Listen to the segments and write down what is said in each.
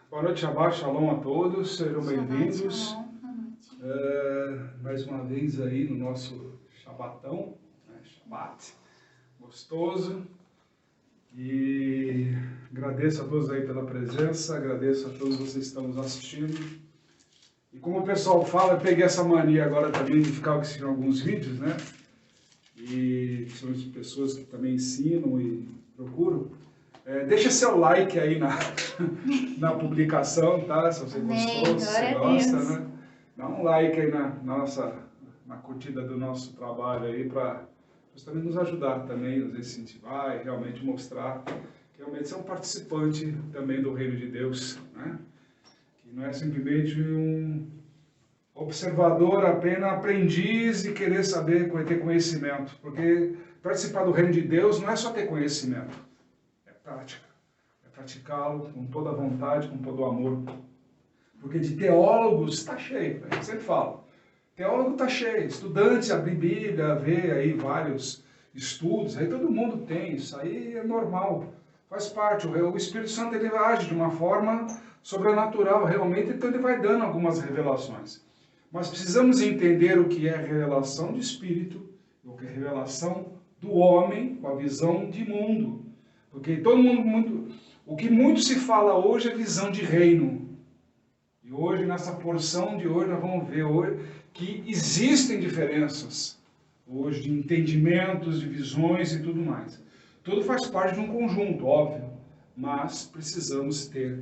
Boa noite, Shabbat, Shalom a todos, sejam bem-vindos mais uma vez aí no nosso Shabbatão, né? Shabbat gostoso, e agradeço a todos aí pela presença, agradeço a todos vocês que estão nos assistindo. E como o pessoal fala, eu peguei essa mania agora também de ficar assistindo alguns vídeos, né? E são as pessoas que também ensinam e procuram. Deixa seu like aí na publicação, tá? Se você gostou, se você gosta, né? Dá um like aí na curtida do nosso trabalho aí, para justamente nos ajudar também, nos incentivar e realmente mostrar que realmente você é um participante também do Reino de Deus, né? Que não é simplesmente um observador, apenas aprendiz e querer saber, ter conhecimento, porque participar do Reino de Deus não é só ter conhecimento. Prática, é praticá-lo com toda a vontade, com todo o amor. Porque de teólogos está cheio, eu sempre falo. Teólogo está cheio, estudante, abrir Bíblia, ver aí vários estudos, aí todo mundo tem, isso aí é normal, faz parte. O Espírito Santo ele age de uma forma sobrenatural realmente, então ele vai dando algumas revelações. Mas precisamos entender o que é revelação de Espírito, o que é revelação do homem com a visão de mundo. Porque o que muito se fala hoje é visão de reino. E hoje, nessa porção de hoje, nós vamos ver hoje que existem diferenças hoje de entendimentos, de visões e tudo mais. Tudo faz parte de um conjunto, óbvio, mas precisamos ter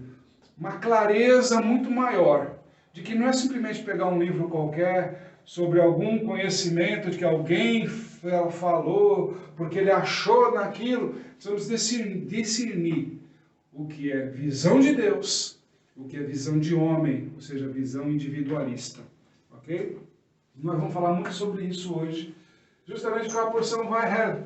uma clareza muito maior de que não é simplesmente pegar um livro qualquer sobre algum conhecimento de que alguém falou, porque ele achou naquilo. Precisamos discernir o que é visão de Deus, o que é visão de homem, ou seja, visão individualista. Ok? Nós vamos falar muito sobre isso hoje, justamente com a porção vai.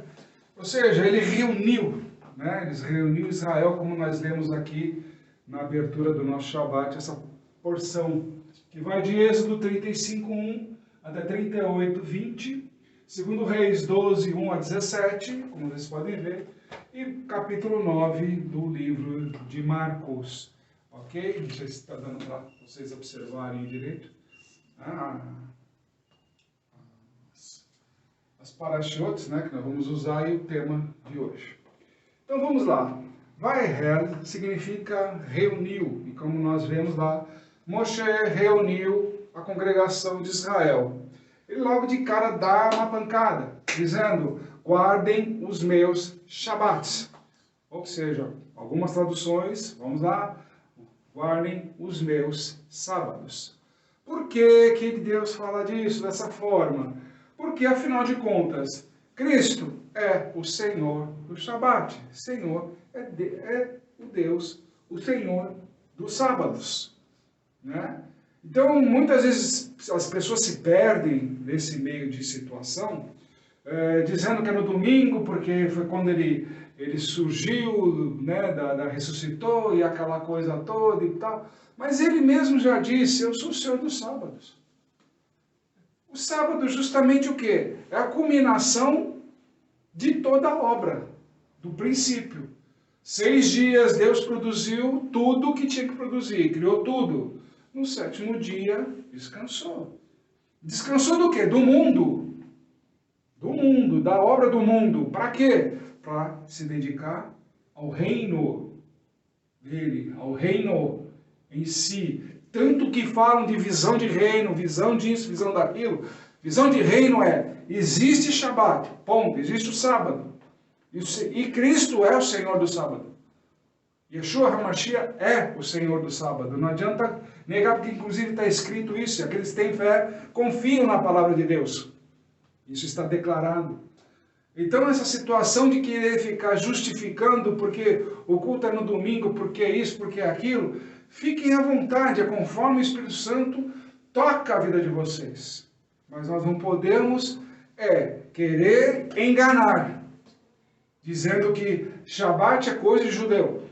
Ou seja, ele reuniu, né? Eles reuniu Israel, como nós lemos aqui na abertura do nosso Shabbat, essa porção que vai de Êxodo 35:1 até 38:20, segundo Reis 12:1 a 17, como vocês podem ver, e capítulo 9 do livro de Marcos. Ok? Não sei se está dando para vocês observarem direito. As parashotes, né, que nós vamos usar aí o tema de hoje. Então vamos lá. Vaihel significa reuniu, e como nós vemos lá, Moshe reuniu a congregação de Israel. Ele logo de cara dá uma pancada, dizendo: guardem os meus Shabbats. Ou seja, algumas traduções, vamos lá, guardem os meus sábados. Por que Deus fala disso dessa forma? Porque, afinal de contas, Cristo é o Senhor do Shabat. Senhor é o Deus, o Senhor dos sábados. Né? Então, muitas vezes as pessoas se perdem nesse meio de situação, dizendo que é no domingo, porque foi quando ele surgiu, né, ressuscitou e aquela coisa toda e tal. Mas ele mesmo já disse: eu sou o Senhor dos sábados. O sábado justamente o quê? É a culminação de toda a obra, do princípio. 6 dias Deus produziu tudo o que tinha que produzir, criou tudo. No 7º dia, descansou. Descansou do quê? Do mundo. Do mundo, da obra do mundo. Para quê? Para se dedicar ao reino dele, ao reino em si. Tanto que falam de visão de reino, visão disso, visão daquilo. Visão de reino existe Shabat, ponto, existe o sábado. E Cristo é o Senhor do sábado. Yeshua HaMashiach é o Senhor do sábado. Não adianta negar, porque inclusive está escrito isso. Aqueles que têm fé confiam na palavra de Deus. Isso está declarado. Então essa situação de querer ficar justificando porque o culto é no domingo, porque é isso, porque é aquilo, fiquem à vontade, é conforme o Espírito Santo toca a vida de vocês. Mas nós não podemos querer enganar, dizendo que Shabat é coisa de judeu.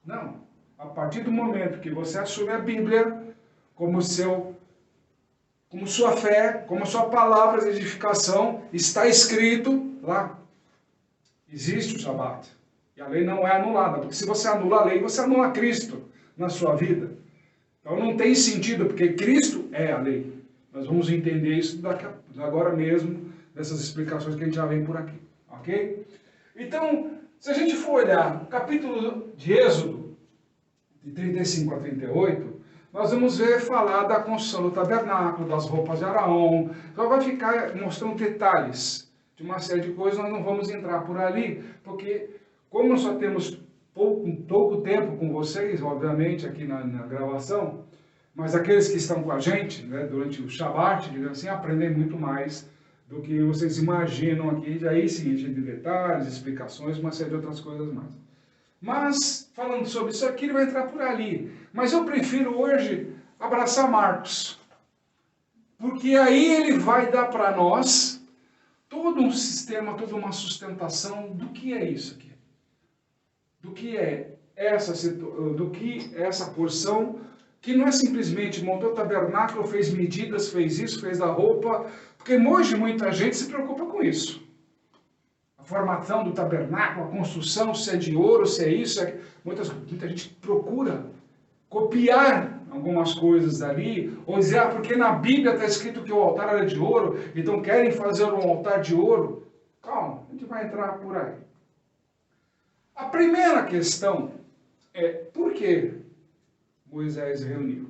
Não. A partir do momento que você assume a Bíblia como sua fé, como sua palavra de edificação, está escrito lá. Existe o Shabat. E que a lei não é anulada, porque se você anula a lei, você anula Cristo na sua vida. Então não tem sentido, porque Cristo é a lei. Nós vamos entender isso agora mesmo, dessas explicações que a gente já vem por aqui, ok? Então, se a gente for olhar o capítulo de Êxodo, de 35 a 38, nós vamos ver falar da construção do tabernáculo, das roupas de Araão, então vai ficar mostrando detalhes de uma série de coisas, nós não vamos entrar por ali, porque como nós só temos pouco tempo com vocês, obviamente, aqui na gravação, mas aqueles que estão com a gente, né, durante o Shabat, digamos assim, aprendem muito mais do que vocês imaginam aqui, e aí sim, de detalhes, explicações, uma série de outras coisas mais. Mas, falando sobre isso aqui, ele vai entrar por ali. Mas eu prefiro hoje abraçar Marcos, porque aí ele vai dar para nós todo um sistema, toda uma sustentação do que é isso aqui. Do que é essa porção, que não é simplesmente montou o tabernáculo, fez medidas, fez isso, fez a roupa, porque hoje muita gente se preocupa com isso. A formação do tabernáculo, a construção, se é de ouro, se é isso, muita gente procura copiar algumas coisas dali, ou dizer, porque na Bíblia está escrito que o altar era de ouro, então querem fazer um altar de ouro. Calma, a gente vai entrar por aí. A primeira questão é, por que Moisés reuniu?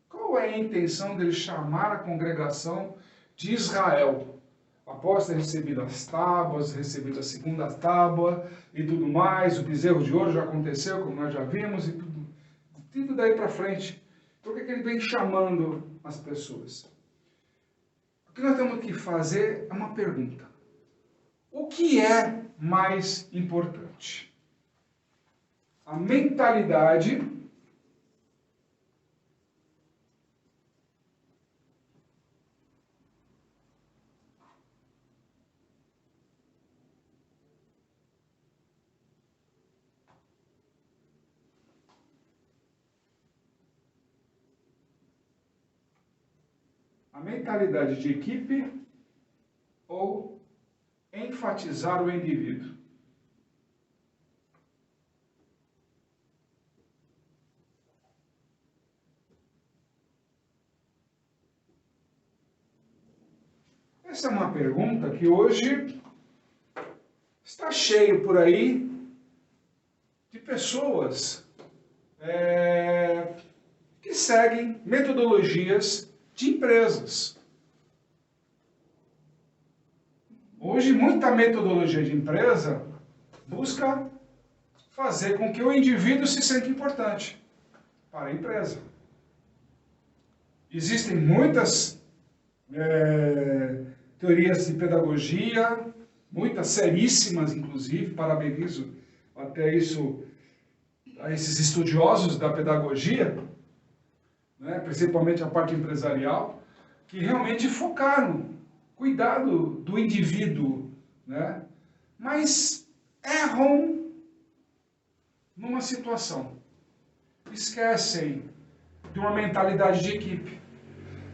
Qual é a intenção dele chamar a congregação de Israel? Após ter recebido as tábuas, recebido a segunda tábua e tudo mais, o bezerro de ouro já aconteceu, como nós já vimos, e tudo daí para frente. Por que ele vem chamando as pessoas? O que nós temos que fazer é uma pergunta. O que é mais importante? A mentalidade de equipe ou enfatizar o indivíduo? Essa é uma pergunta que hoje está cheio por aí de pessoas que seguem metodologias de empresas. Hoje, muita metodologia de empresa busca fazer com que o indivíduo se sinta importante para a empresa. Existem muitas teorias de pedagogia, muitas seríssimas, inclusive, parabenizo até isso a esses estudiosos da pedagogia, né, principalmente a parte empresarial, que realmente focaram cuidado do indivíduo, né, mas erram numa situação, esquecem de uma mentalidade de equipe.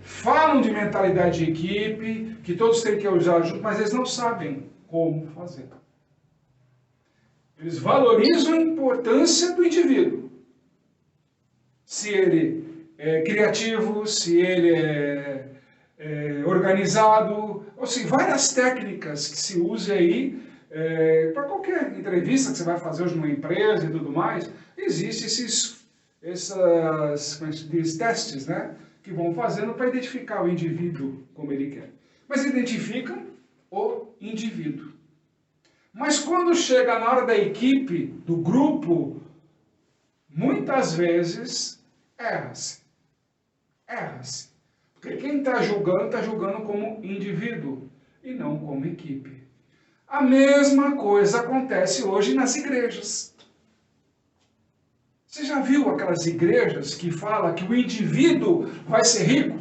Falam de mentalidade de equipe, que todos têm que usar junto, mas eles não sabem como fazer. Eles valorizam a importância do indivíduo. Se ele é criativo, se ele é organizado, ou seja, várias técnicas que se use aí, para qualquer entrevista que você vai fazer hoje numa empresa e tudo mais, existem esses testes, né? Que vão fazendo para identificar o indivíduo como ele quer. Mas identificam o indivíduo. Mas quando chega na hora da equipe, do grupo, muitas vezes erra-se. Erra-se. Porque quem está julgando como indivíduo e não como equipe. A mesma coisa acontece hoje nas igrejas. Você já viu aquelas igrejas que falam que o indivíduo vai ser rico?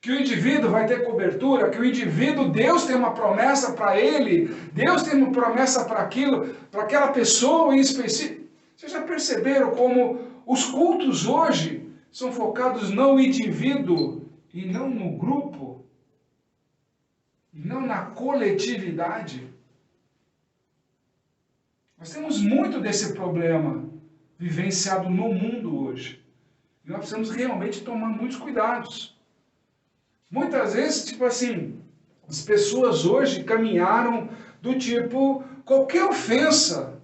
Que o indivíduo vai ter cobertura? Que o indivíduo, Deus tem uma promessa para ele? Deus tem uma promessa para aquilo, para aquela pessoa em específico? Vocês já perceberam como os cultos hoje são focados no indivíduo e não no grupo? E não na coletividade? Nós temos muito desse problema vivenciado no mundo hoje. E nós precisamos realmente tomar muitos cuidados. Muitas vezes, tipo assim, as pessoas hoje caminharam do tipo, qualquer ofensa,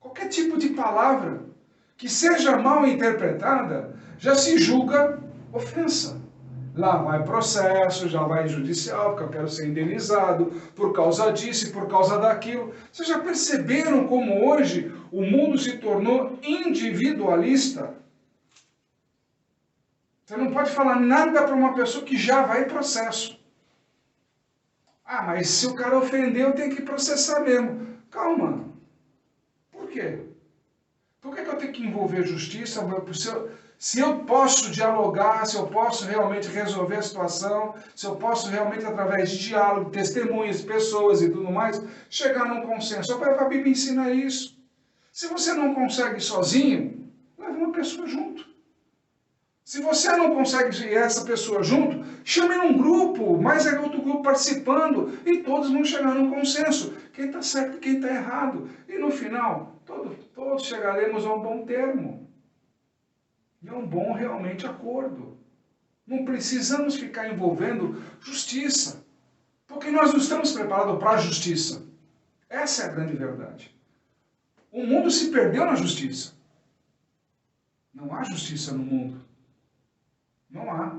qualquer tipo de palavra que seja mal interpretada, já se julga ofensa. Lá vai processo, já vai judicial, porque eu quero ser indenizado por causa disso e por causa daquilo. Vocês já perceberam como hoje o mundo se tornou individualista? Você não pode falar nada para uma pessoa que já vai em processo. Ah, mas se o cara ofendeu, tem que processar mesmo. Calma. Por quê? Por que eu tenho que envolver justiça? Se eu posso dialogar, se eu posso realmente resolver a situação, se eu posso realmente, através de diálogo, testemunhas, pessoas e tudo mais, chegar num consenso. A Bíblia ensina isso. Se você não consegue sozinho, leve uma pessoa junto. Se você não consegue ir essa pessoa junto, chame num grupo, mais é outro grupo participando, e todos vão chegar num consenso. Quem está certo e quem está errado. E no final, todos chegaremos a um bom termo. E a um bom, realmente, acordo. Não precisamos ficar envolvendo justiça. Porque nós não estamos preparados para a justiça. Essa é a grande verdade. O mundo se perdeu na justiça. Não há justiça no mundo. Não há.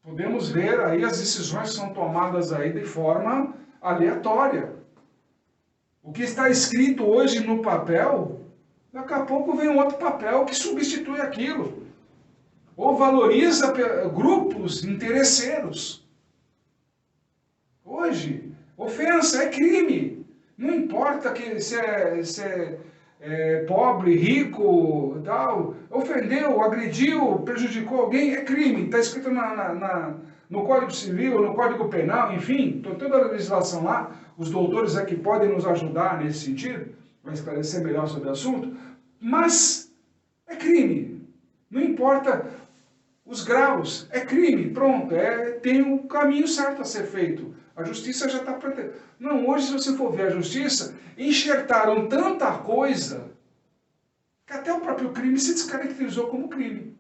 Podemos ver aí as decisões que são tomadas aí de forma aleatória. O que está escrito hoje no papel, daqui a pouco vem um outro papel que substitui aquilo. Ou valoriza grupos interesseiros. Hoje, ofensa é crime. Não importa que se é pobre, rico, tal, ofendeu, agrediu, prejudicou alguém, é crime. Está escrito no Código Civil, no Código Penal, enfim, toda a legislação lá. Os doutores aqui podem nos ajudar nesse sentido, para esclarecer melhor sobre o assunto, mas é crime. Não importa os graus, é crime, pronto, tem um caminho certo a ser feito. A justiça já está protegida. Não, hoje se você for ver a justiça, enxertaram tanta coisa que até o próprio crime se descaracterizou como crime.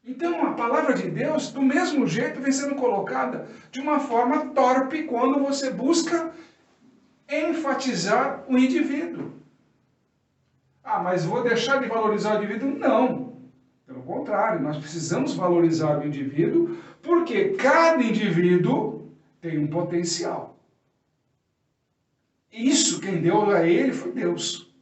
Então a palavra de Deus, do mesmo jeito, vem sendo colocada de uma forma torpe quando você busca enfatizar o indivíduo. Ah, mas vou deixar de valorizar o indivíduo? Não. Pelo contrário, nós precisamos valorizar o indivíduo, porque cada indivíduo tem um potencial. Isso, quem deu a ele foi Deus.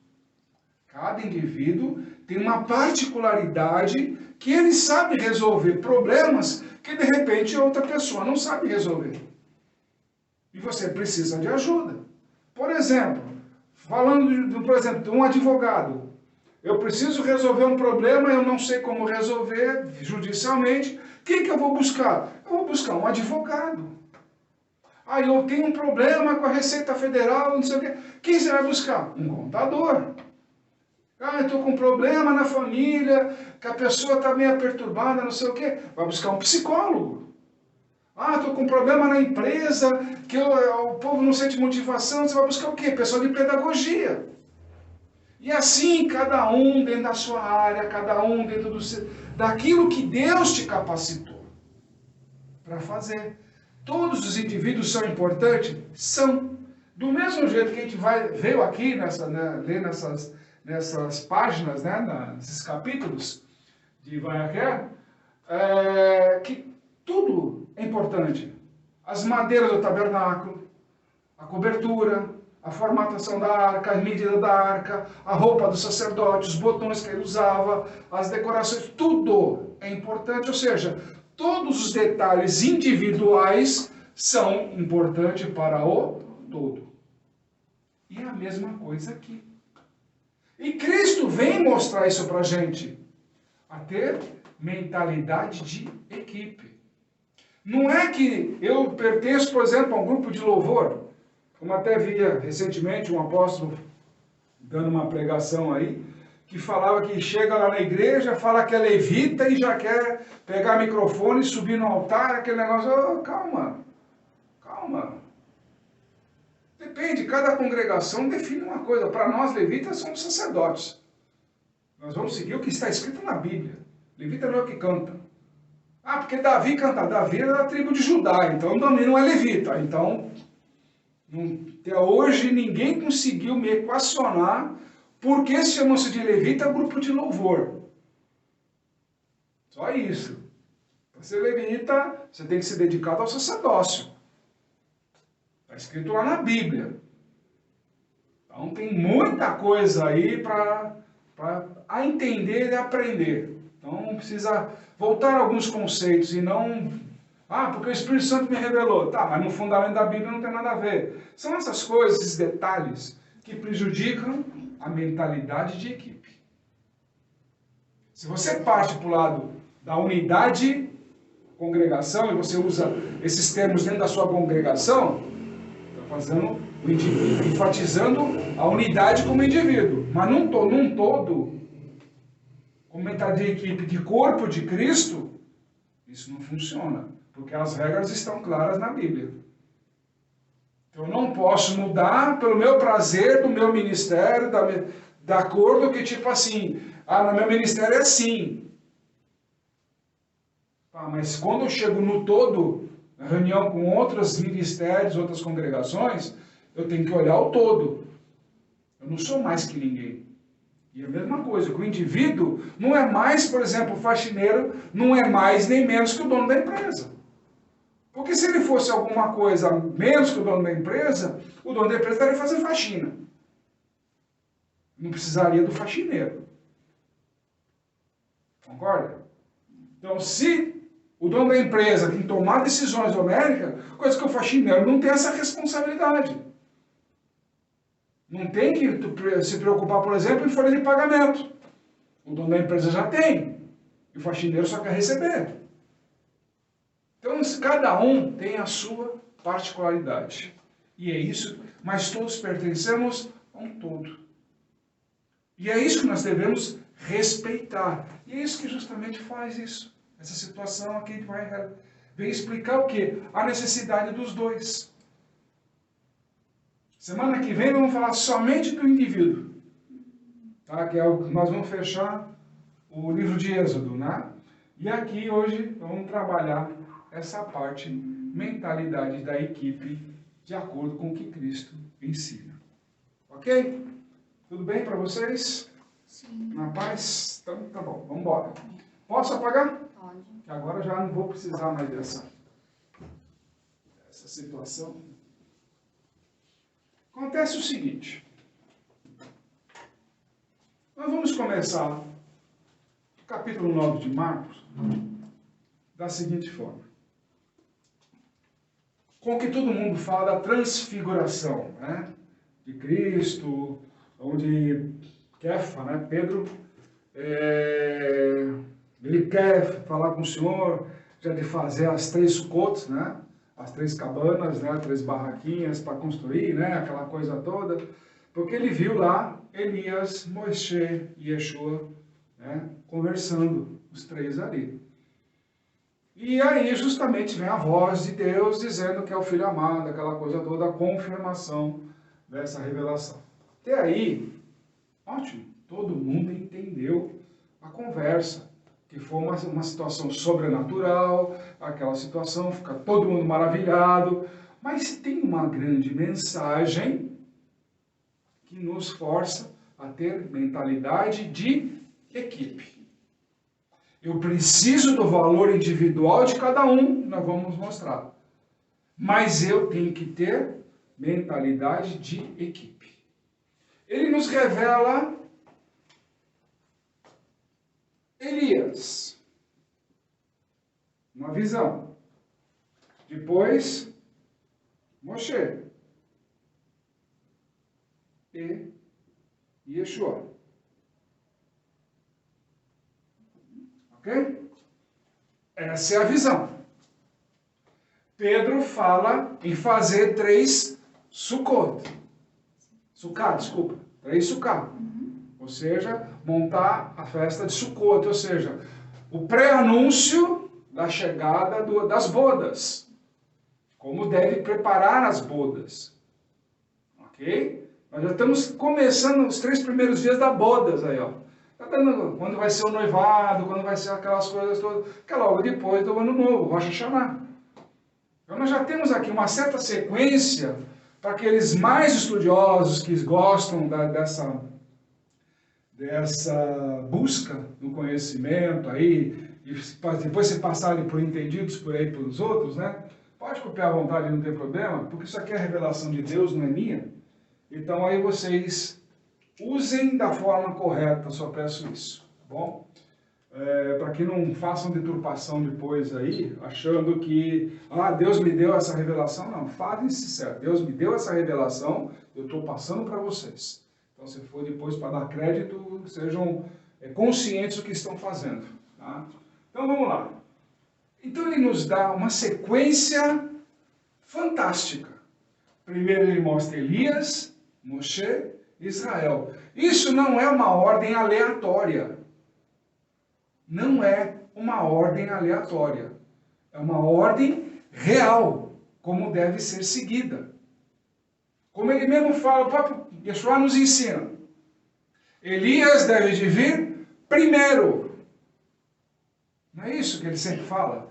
Cada indivíduo tem uma particularidade que ele sabe resolver problemas que, de repente, outra pessoa não sabe resolver. E você precisa de ajuda. Por exemplo, falando, por exemplo, de um advogado. Eu preciso resolver um problema, eu não sei como resolver judicialmente. Quem que eu vou buscar? Eu vou buscar um advogado. Ah, eu tenho um problema com a Receita Federal, não sei o quê. Quem você vai buscar? Um contador. Ah, eu estou com um problema na família, que a pessoa está meio perturbada, não sei o quê. Vai buscar um psicólogo. Ah, estou com um problema na empresa, que o povo não sente motivação. Você vai buscar o quê? Pessoal de pedagogia. E assim, cada um dentro da sua área, cada um dentro daquilo que Deus te capacitou para fazer. Todos os indivíduos são importantes? São. Do mesmo jeito que a gente veio aqui ler nessas páginas, né, nesses capítulos de Vaiaquer, que tudo é importante. As madeiras do tabernáculo, a cobertura, a formatação da arca, a medida da arca, a roupa do sacerdote, os botões que ele usava, as decorações, tudo é importante. Ou seja, todos os detalhes individuais são importantes para o todo. E é a mesma coisa aqui. E Cristo vem mostrar isso para a gente. A ter mentalidade de equipe. Não é que eu pertenço, por exemplo, a um grupo de louvor. Como até via recentemente um apóstolo dando uma pregação aí, que falava que chega lá na igreja, fala que é levita e já quer pegar microfone e subir no altar, aquele negócio. Oh, calma, calma. Entende? Cada congregação define uma coisa. Para nós, levitas, somos sacerdotes. Nós vamos seguir o que está escrito na Bíblia. Levita não é o que canta. Ah, porque Davi canta. Davi é da tribo de Judá, então também não é levita. Então, até hoje, ninguém conseguiu me equacionar por que chamam-se de levita grupo de louvor. Só isso. Para ser levita, você tem que ser dedicado ao sacerdócio. Está escrito lá na Bíblia. Então tem muita coisa aí para entender e aprender. Então precisa voltar a alguns conceitos e não... Ah, porque o Espírito Santo me revelou. Tá, mas no fundamento da Bíblia não tem nada a ver. São essas coisas, esses detalhes, que prejudicam a mentalidade de equipe. Se você parte para o lado da unidade, congregação, e você usa esses termos dentro da sua congregação, está fazendo o indivíduo, enfatizando a unidade como indivíduo. Mas num todo, como mentalidade de equipe, de corpo de Cristo, isso não funciona. Porque as regras estão claras na Bíblia. Eu não posso mudar pelo meu prazer do meu ministério, da acordo que tipo assim, no meu ministério é assim. Mas quando eu chego no todo, na reunião com outros ministérios, outras congregações, eu tenho que olhar o todo. Eu não sou mais que ninguém. E a mesma coisa, que o indivíduo não é mais, por exemplo, o faxineiro, não é mais nem menos que o dono da empresa. Porque se ele fosse alguma coisa menos que o dono da empresa estaria fazendo faxina. Não precisaria do faxineiro. Concorda? Então, se o dono da empresa tem que tomar decisões homéricas, coisa que o faxineiro não tem essa responsabilidade. Não tem que se preocupar, por exemplo, em folha de pagamento. O dono da empresa já tem. E o faxineiro só quer receber. Então, cada um tem a sua particularidade. E é isso, mas todos pertencemos a um todo. E é isso que nós devemos respeitar. E é isso que justamente faz isso. Essa situação aqui a gente vai explicar o quê? A necessidade dos dois. Semana que vem vamos falar somente do indivíduo. Tá? Que é o que nós vamos fechar o livro de Êxodo, né? E aqui hoje vamos trabalhar essa parte, mentalidade da equipe, de acordo com o que Cristo ensina. Ok? Tudo bem para vocês? Sim. Na paz? Então tá bom, vamos embora. Posso apagar? Pode. Que agora já não vou precisar mais dessa situação. Acontece o seguinte. Nós vamos começar o capítulo 9 de Marcos da seguinte forma. Com que todo mundo fala da transfiguração, né? De Cristo, onde Kefa, né? Pedro, ele quer falar com o Senhor, já de fazer as 3 sucotes, né? As 3 cabanas, né? 3 barraquinhas para construir, né? Aquela coisa toda, porque ele viu lá Elias, Moisés e Yeshua, né? Conversando, os 3 ali. E aí justamente vem a voz de Deus dizendo que é o Filho amado, aquela coisa toda, a confirmação dessa revelação. Até aí, ótimo, todo mundo entendeu a conversa, que foi uma situação sobrenatural, aquela situação, fica todo mundo maravilhado, mas tem uma grande mensagem que nos força a ter mentalidade de equipe. Eu preciso do valor individual de cada um, nós vamos mostrar. Mas eu tenho que ter mentalidade de equipe. Ele nos revela Elias, uma visão. Depois, Moshe e Yeshua. Ok? Essa é a visão. Pedro fala em fazer 3 sucot. Sukkah, desculpa. 3 sukkah. Ou seja, montar a festa de Sukkot. Ou seja, o pré-anúncio da chegada das bodas. Como deve preparar as bodas. Ok? Nós já estamos começando os 3 primeiros dias da bodas aí, ó. Tá dando quando vai ser o noivado, quando vai ser aquelas coisas todas, que é logo depois do ano novo, Rosh Hashanah. Então nós já temos aqui uma certa sequência para aqueles mais estudiosos que gostam dessa busca no conhecimento aí, e depois se passarem por entendidos por aí pelos outros, né? Pode copiar à vontade, não tem problema, porque isso aqui é a revelação de Deus, não é minha. Então aí vocês usem da forma correta, só peço isso, tá bom? Para que não façam deturpação depois aí, achando que, Deus me deu essa revelação. Não, falem-se certo, Deus me deu essa revelação, eu estou passando para vocês. Então, se for depois para dar crédito, sejam conscientes do que estão fazendo. Tá? Então, vamos lá. Então, ele nos dá uma sequência fantástica. Primeiro, ele mostra Elias, Moshe e Israel. Isso não é uma ordem aleatória. Não é uma ordem aleatória. É uma ordem real, como deve ser seguida. Como ele mesmo fala, o próprio Yeshua nos ensina. Elias deve de vir primeiro. Não é isso que ele sempre fala?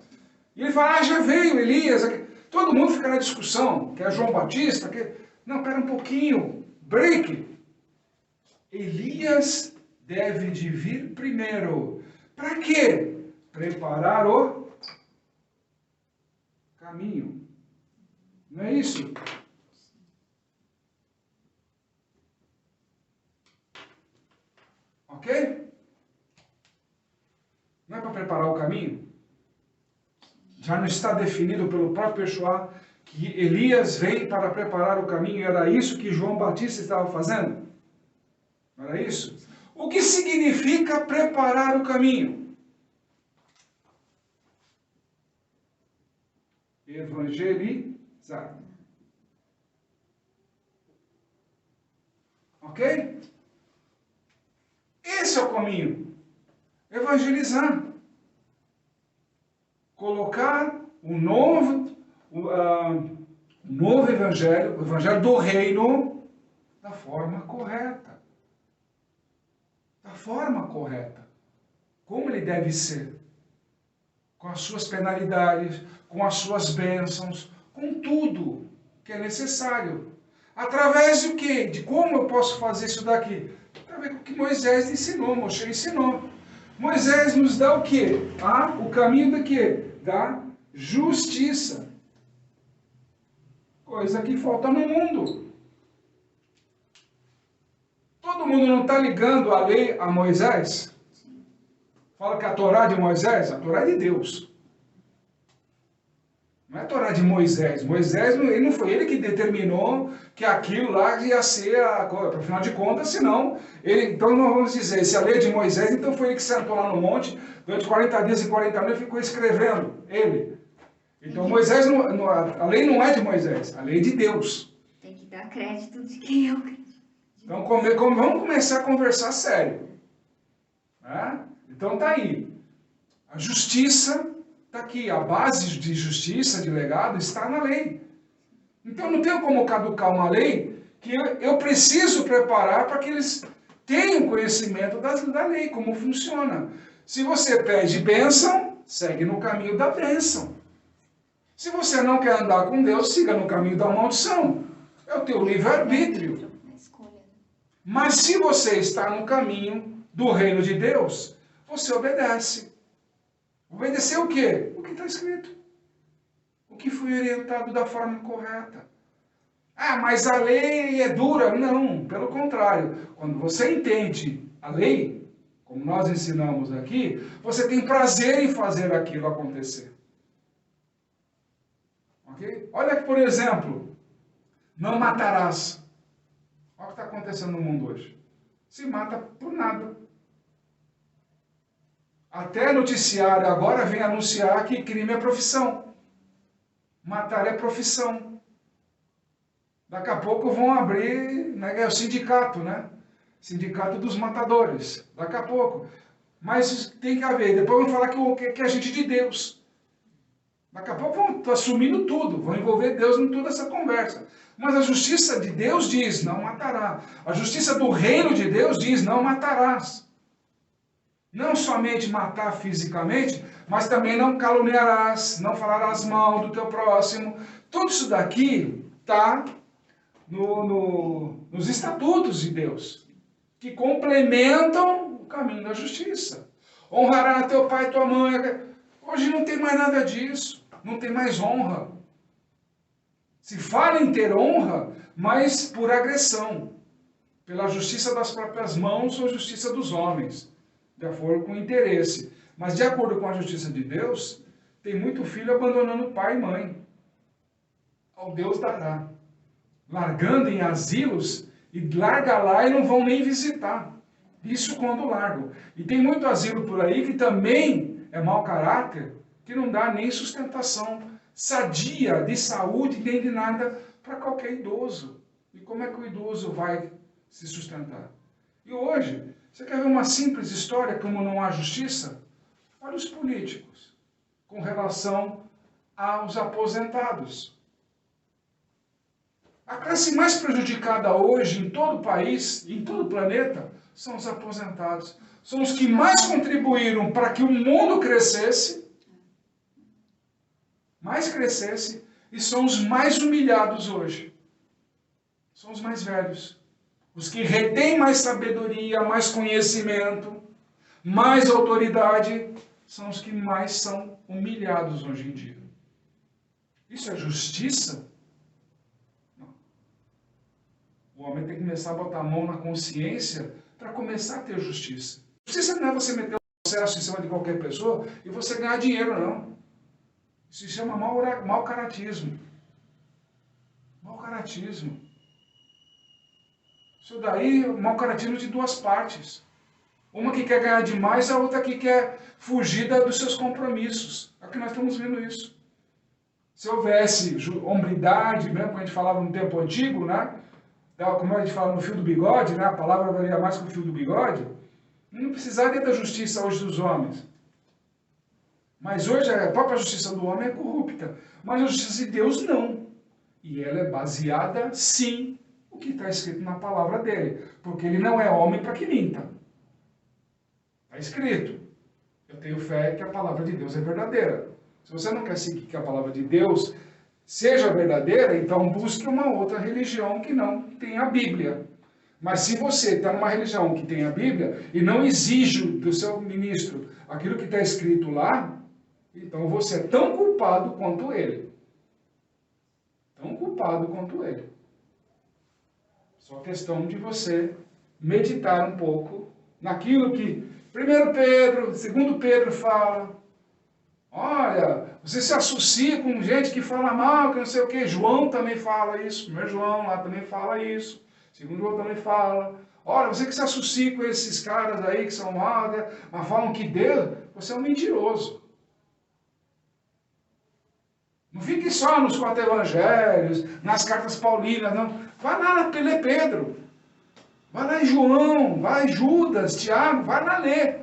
E ele fala, já veio Elias. Todo mundo fica na discussão, que é João Batista. Não, pera um pouquinho, break. Elias deve de vir primeiro. Para quê? Preparar o caminho. Não é isso? Ok? Não é para preparar o caminho? Já não está definido pelo próprio Yeshua que Elias vem para preparar o caminho? Era isso que João Batista estava fazendo? Não era isso? O que significa preparar o caminho? Evangelizar. Ok? Esse é o caminho. Evangelizar. Colocar o novo evangelho, o evangelho do reino, da forma correta. Da forma correta. Como ele deve ser. Com as suas penalidades, com as suas bênçãos, com tudo que é necessário. Através de quê? De como eu posso fazer isso daqui? Através do que Moisés ensinou, Moshe ensinou. Moisés nos dá o quê? O caminho do quê? Da justiça. Coisa que falta no mundo. Todo mundo não está ligando a lei a Moisés? Fala que a Torá de Moisés, a Torá é de Deus. Não é a Torá de Moisés. Moisés, não foi ele que determinou que aquilo lá ia ser, afinal de contas, senão, então nós vamos dizer, se a lei é de Moisés, então foi ele que sentou lá no monte, durante 40 dias e 40 noites, ficou escrevendo, ele. Então Moisés, a lei não é de Moisés, a lei é de Deus. Tem que dar crédito de quem é o crédito. Então vamos começar a conversar sério. Né? Então tá aí. A justiça está aqui. A base de justiça, de legado, está na lei. Então não tem como caducar uma lei que eu preciso preparar para que eles tenham conhecimento da lei, como funciona. Se você pede bênção, segue no caminho da bênção. Se você não quer andar com Deus, siga no caminho da maldição. É o teu livre-arbítrio. Mas se você está no caminho do reino de Deus, você obedece. Obedecer o quê? O que está escrito. O que foi orientado da forma correta. Mas a lei é dura. Não, pelo contrário. Quando você entende a lei, como nós ensinamos aqui, você tem prazer em fazer aquilo acontecer. Ok? Olha que, por exemplo, não matarás. Olha o que está acontecendo no mundo hoje. Se mata por nada. Até noticiário agora vem anunciar que crime é profissão. Matar é profissão. Daqui a pouco vão abrir, né, o sindicato, né? Sindicato dos matadores. Daqui a pouco. Mas tem que haver. Depois vão falar que é gente de Dees. Daqui a pouco vão assumindo tudo. Vão envolver Deus em toda essa conversa. Mas a justiça de Deus diz, não matará. A justiça do reino de Deus diz, não matarás. Não somente matar fisicamente, mas também não caluniarás, não falarás mal do teu próximo. Tudo isso daqui está nos estatutos de Deus, que complementam o caminho da justiça. Honrará teu pai e tua mãe. Hoje não tem mais nada disso, não tem mais honra. Se fala em ter honra, mas por agressão, pela justiça das próprias mãos ou justiça dos homens, de acordo com o interesse. Mas de acordo com a justiça de Deus, tem muito filho abandonando pai e mãe. Ao Deus dará. Largando em asilos, e larga lá e não vão nem visitar. Isso quando largam. E tem muito asilo por aí que também é mau caráter, que não dá nem sustentação sadia de saúde, nem de nada para qualquer idoso. E como é que o idoso vai se sustentar? E hoje, você quer ver uma simples história como não há justiça? Olha os políticos com relação aos aposentados. A classe mais prejudicada hoje em todo o país, em todo o planeta, são os aposentados. São os que mais contribuíram para que o mundo crescesse, e são os mais humilhados hoje. São os mais velhos. Os que retêm mais sabedoria, mais conhecimento, mais autoridade, são os que mais são humilhados hoje em dia. Isso é justiça? Não. O homem tem que começar a botar a mão na consciência para começar a ter justiça. Justiça não é você meter um processo em cima de qualquer pessoa e você ganhar dinheiro, não. Isso se chama mau caratismo. Mau caratismo. Isso daí é mau caratismo de duas partes. Uma que quer ganhar demais, a outra que quer fugir dos seus compromissos. Aqui nós estamos vendo isso. Se houvesse hombridade, mesmo como a gente falava no tempo antigo, né? Como a gente fala no fio do bigode, né? A palavra valia mais que o fio do bigode. Não precisaria da justiça hoje dos homens. Mas hoje a própria justiça do homem é corrupta. Mas a justiça de Deus não. E ela é baseada, sim, no que está escrito na palavra dele. Porque ele não é homem para que minta. Está escrito. Eu tenho fé que a palavra de Deus é verdadeira. Se você não quer seguir que a palavra de Deus seja verdadeira, então busque uma outra religião que não tenha a Bíblia. Mas se você está numa religião que tem a Bíblia e não exige do seu ministro aquilo que está escrito lá, então você é tão culpado quanto ele. Tão culpado quanto ele. Só questão de você meditar um pouco naquilo que 1 Pedro, 2 Pedro fala. Olha, você se associa com gente que fala mal, que não sei o que. João também fala isso. 1 João lá também fala isso. 2 João também fala. Olha, você que se associa com esses caras aí que são mal, né, mas falam que Deus, você é um mentiroso. Não fique só nos 4 evangelhos, nas cartas paulinas, não. Vai lá na Pedro. Vai lá em João, vai em Judas, Tiago, vai lá ler.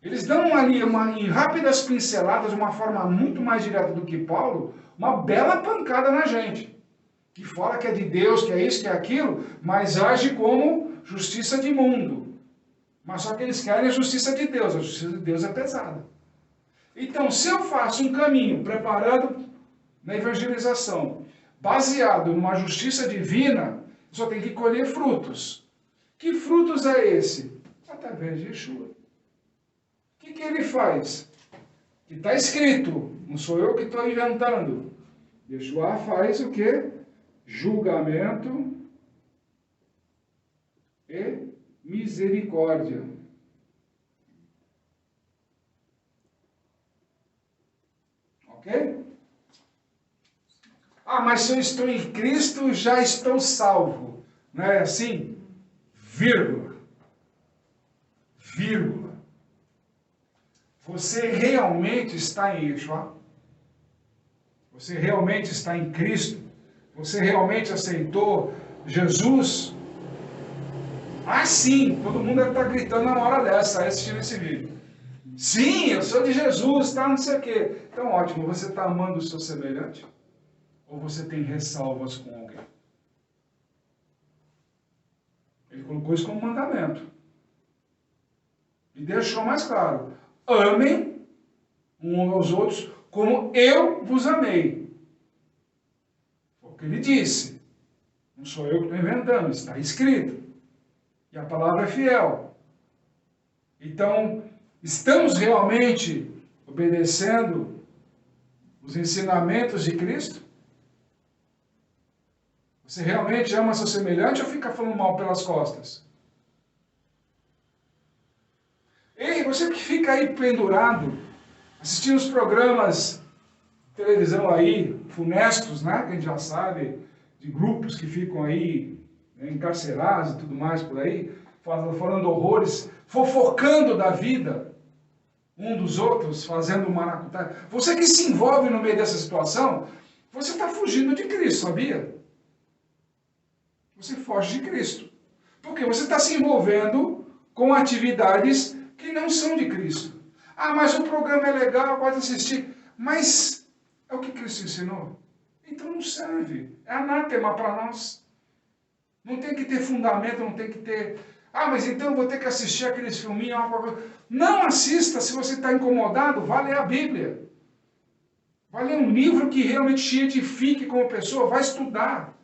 Eles dão ali, em rápidas pinceladas, de uma forma muito mais direta do que Paulo, uma bela pancada na gente. Que fala que é de Deus, que é isso, que é aquilo, mas age como justiça de mundo. Mas só que eles querem a justiça de Deus. A justiça de Deus é pesada. Então, se eu faço um caminho preparado na evangelização, baseado numa justiça divina, eu só tenho que colher frutos. Que frutos é esse? Através de Yeshua. O que ele faz? Que está escrito, não sou eu que estou inventando. Yeshua faz o quê? Julgamento e misericórdia. Ok? Ah, mas se eu estou em Cristo, já estou salvo. Não é assim? Vírgula. Vírgula. Você realmente está em Yeshua? Você realmente está em Cristo? Você realmente aceitou Jesus? Ah, sim! Todo mundo deve estar gritando na hora dessa, assistindo esse vídeo. Sim, eu sou de Jesus, tá, não sei o quê. Então, ótimo, você está amando o seu semelhante? Ou você tem ressalvas com alguém? Ele colocou isso como mandamento. E deixou mais claro. Amem uns aos outros como eu vos amei. Foi o que ele disse. Não sou eu que estou inventando, está escrito. E a palavra é fiel. Então, estamos realmente obedecendo os ensinamentos de Cristo? Você realmente ama seu semelhante ou fica falando mal pelas costas? Ei, você que fica aí pendurado, assistindo os programas de televisão aí, funestos, né? Que a gente já sabe, de grupos que ficam aí, né, encarcerados e tudo mais por aí, falando horrores, fofocando da vida um dos outros, fazendo maracutaia. Você que se envolve no meio dessa situação, você está fugindo de Cristo, sabia? Você foge de Cristo. Porque você está se envolvendo com atividades que não são de Cristo. Ah, mas o programa é legal, pode assistir. Mas é o que Cristo ensinou? Então não serve. É anátema para nós. Não tem que ter fundamento, não tem que ter... Ah, mas então eu vou ter que assistir aqueles filminhos. Não assista se você está incomodado. Vá ler a Bíblia. Vá ler um livro que realmente te edifique como pessoa. Vai estudar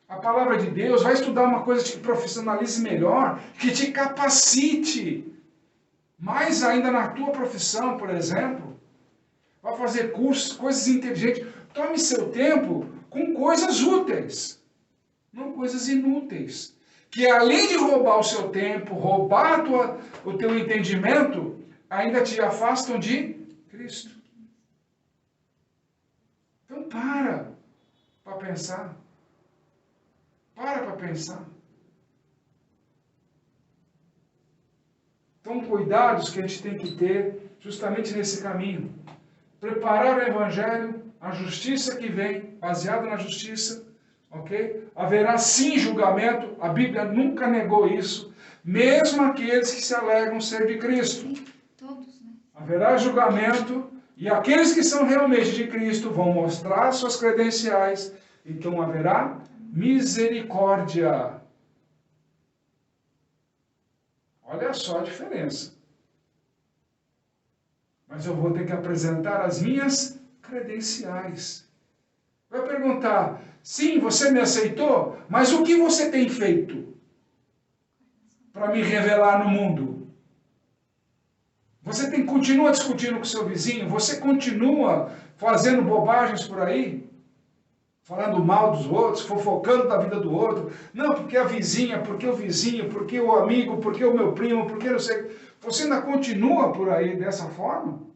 a palavra de Deus. Vai estudar uma coisa que te profissionalize melhor, que te capacite. Mais ainda na tua profissão, por exemplo. Vai fazer cursos, coisas inteligentes. Tome seu tempo com coisas úteis. Não coisas inúteis. Que além de roubar o seu tempo, roubar o teu entendimento, ainda te afastam de Cristo. Então para pensar. Para pensar. Então cuidados que a gente tem que ter justamente nesse caminho. Preparar o Evangelho, a justiça que vem, baseado na justiça. Ok? Haverá sim julgamento, a Bíblia nunca negou isso, mesmo aqueles que se alegam ser de Cristo. Todos, né? Haverá julgamento, e aqueles que são realmente de Cristo vão mostrar suas credenciais, então haverá misericórdia. Olha só a diferença. Mas eu vou ter que apresentar as minhas credenciais. Vai perguntar, sim, você me aceitou, mas o que você tem feito para me revelar no mundo? Você continua discutindo com seu vizinho? Você continua fazendo bobagens por aí? Falando mal dos outros, fofocando da vida do outro? Não, porque a vizinha, porque o vizinho, porque o amigo, porque o meu primo, porque não sei... Você ainda continua por aí dessa forma?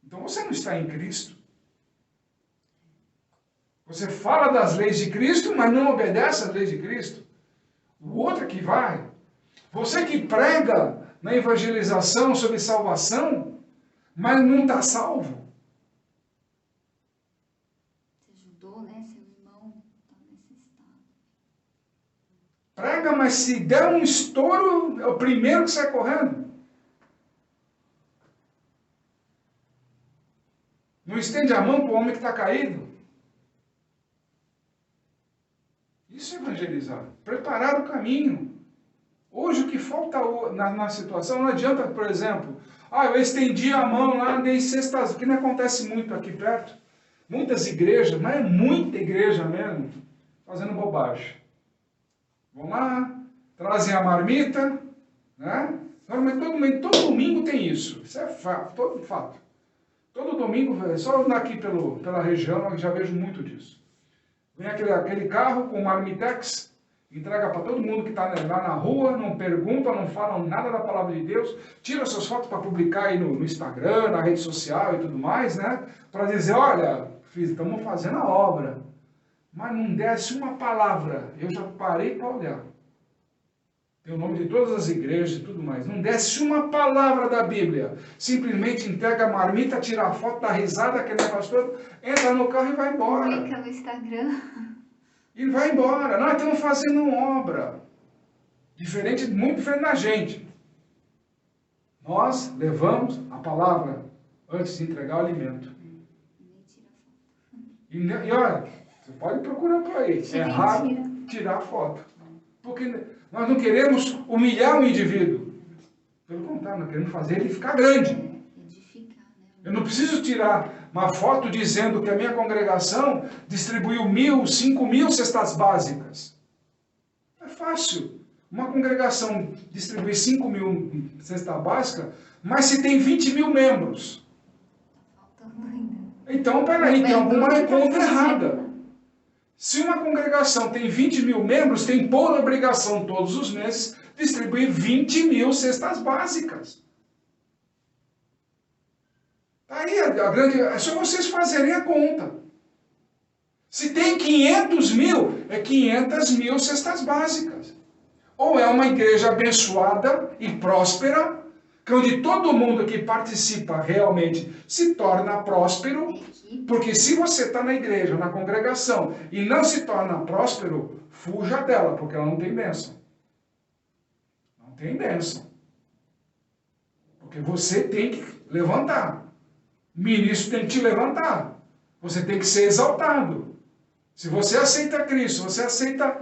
Então você não está em Cristo. Você fala das leis de Cristo, mas não obedece às leis de Cristo. O outro que vai. Você que prega na evangelização sobre salvação, mas não está salvo. Você ajudou, né? Seu irmão está nesse estado. Prega, mas se der um estouro, é o primeiro que sai correndo. Não estende a mão para o homem que está caído. Isso é evangelizar. Preparar o caminho. Hoje o que falta na situação, não adianta, por exemplo, eu estendi a mão lá, dei cestas, que não acontece muito aqui perto. Muitas igrejas, mas é muita igreja mesmo, fazendo bobagem. Vão lá, trazem a marmita, né? Normalmente todo domingo tem isso. Isso é fato, todo fato. Todo domingo, só aqui pela região, eu já vejo muito disso. Vem aquele carro com marmitex, entrega para todo mundo que está lá na rua, não pergunta, não falam nada da palavra de Deus, tira suas fotos para publicar aí no Instagram, na rede social e tudo mais, né? Para dizer, olha, estamos fazendo a obra. Mas não desce uma palavra. Eu já parei para olhar. Tem o nome de todas as igrejas e tudo mais. Não desce uma palavra da Bíblia. Simplesmente entrega a marmita, tira a foto, dá risada, aquele negócio todo, entra no carro e vai embora. Publica no Instagram. E vai embora. Nós estamos fazendo uma obra. Muito diferente da gente. Nós levamos a palavra antes de entregar o alimento. E olha, você pode procurar por aí. É raro. tirar a foto. Porque nós não queremos humilhar o indivíduo. Pelo contrário, nós queremos fazer ele ficar grande. Edificar, né? Eu não preciso tirar uma foto dizendo que a minha congregação distribuiu 1.000, 5.000 cestas básicas. É fácil. Uma congregação distribuir 5.000 cestas básicas, mas se tem 20.000 membros. Faltando ainda. Então, peraí, tem alguma conta errada. Se uma congregação tem 20.000 membros, tem por obrigação todos os meses distribuir 20.000 cestas básicas. Aí é só vocês fazerem a conta. Se tem 500.000, é 500.000 cestas básicas. Ou é uma igreja abençoada e próspera, onde todo mundo que participa realmente se torna próspero, porque se você está na igreja, na congregação, e não se torna próspero, fuja dela, porque ela não tem bênção. Não tem bênção. Porque você tem que levantar. O ministro tem que te levantar. Você tem que ser exaltado. Se você aceita Cristo, você aceita